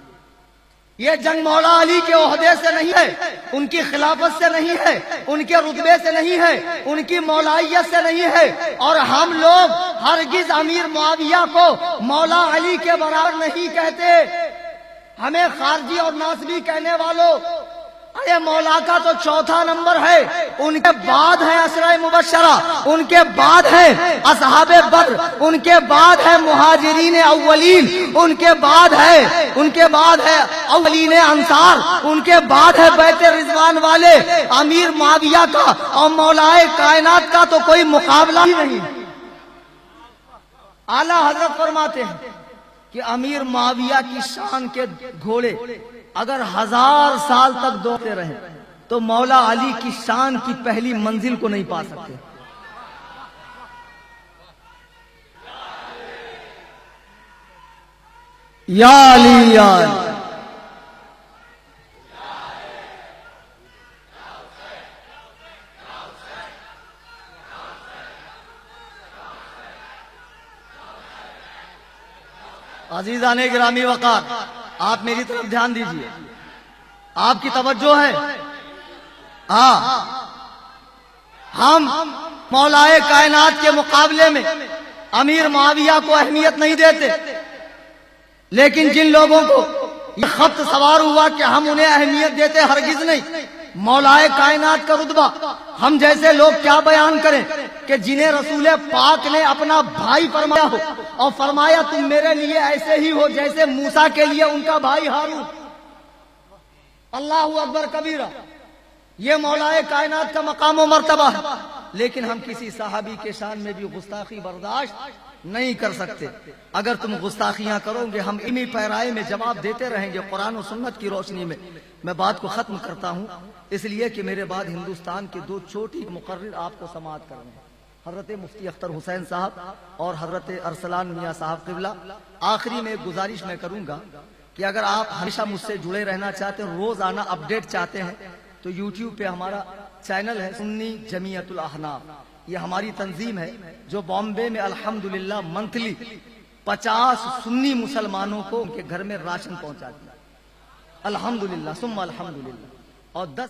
یہ جنگ مولا علی کے عہدے سے نہیں ہے، ان کی خلافت سے نہیں ہے، ان کے رتبے سے نہیں ہے، ان کی مولائیت سے نہیں ہے، اور ہم لوگ ہرگز امیر معاویہ کو مولا علی کے برابر نہیں کہتے۔ ہمیں خارجی اور ناصبی کہنے والوں ارے مولا کا تو چوتھا نمبر ہے، ان کے بعد ہے عشرہ مبشرہ، ان کے بعد ہے اصحاب بدر، ان کے بعد ہے مہاجرین اولین، ان کے بعد ہے اولین انصار، ان کے بعد ہے بیت رضوان والے امیر معاویہ کا، اور مولائے کائنات کا تو کوئی مقابلہ ہی نہیں۔ اعلیٰ حضرت فرماتے ہیں کہ امیر معاویہ کی شان کے گھوڑے اگر 1000 سال تک دوڑتے رہے تو مولا علی کی شان کی پہلی منزل کو نہیں پا سکتے۔ یا علی یا علی۔ عزیزان گرامی وقار، آپ میری طرف دھیان دیجئے، آپ کی توجہ ہے۔ ہم مولائے کائنات کے مقابلے میں امیر معاویہ کو اہمیت نہیں دیتے، لیکن جن لوگوں کو یہ خط سوار ہوا کہ ہم انہیں اہمیت دیتے، ہرگز نہیں۔ مولائے کائنات کا رتبہ ہم جیسے لوگ کیا بیان کریں کہ جنہیں رسول پاک نے اپنا بھائی فرمایا ہو، اور فرمایا تم میرے لیے ایسے ہی ہو جیسے موسیٰ کے لیے ان کا بھائی ہارون۔ اللہ اکبر کبیرہ، یہ مولائے کائنات کا مقام و مرتبہ ہے، لیکن ہم کسی صحابی کے شان میں بھی گستاخی برداشت نہیں کر سکتے۔ اگر تم گستاخیاں کرو گے ہم انہی پیرائے میں جواب دیتے رہیں گے قرآن و سنت کی روشنی میں۔ میں بات کو ختم کرتا ہوں، اس لیے کہ میرے بعد ہندوستان کے دو چھوٹی مقرر آپ کو سماعت کرنے ہیں، حضرت مفتی اختر حسین صاحب اور حضرت ارسلان میاں صاحب قبلہ۔ آخری میں ایک گزارش میں کروں گا کہ اگر آپ ہمیشہ مجھ سے جڑے رہنا چاہتے ہیں، روزانہ اپڈیٹ چاہتے ہیں، تو یوٹیوب پہ ہمارا چینل ہے سنی جمیعت الاحناف، یہ ہماری تنظیم ہے جو بامبے میں الحمدللہ منتھلی 50 سنی مسلمانوں کو ان کے گھر میں راشن پہنچاتی ہے، الحمدللہ ثم الحمدللہ، اور 10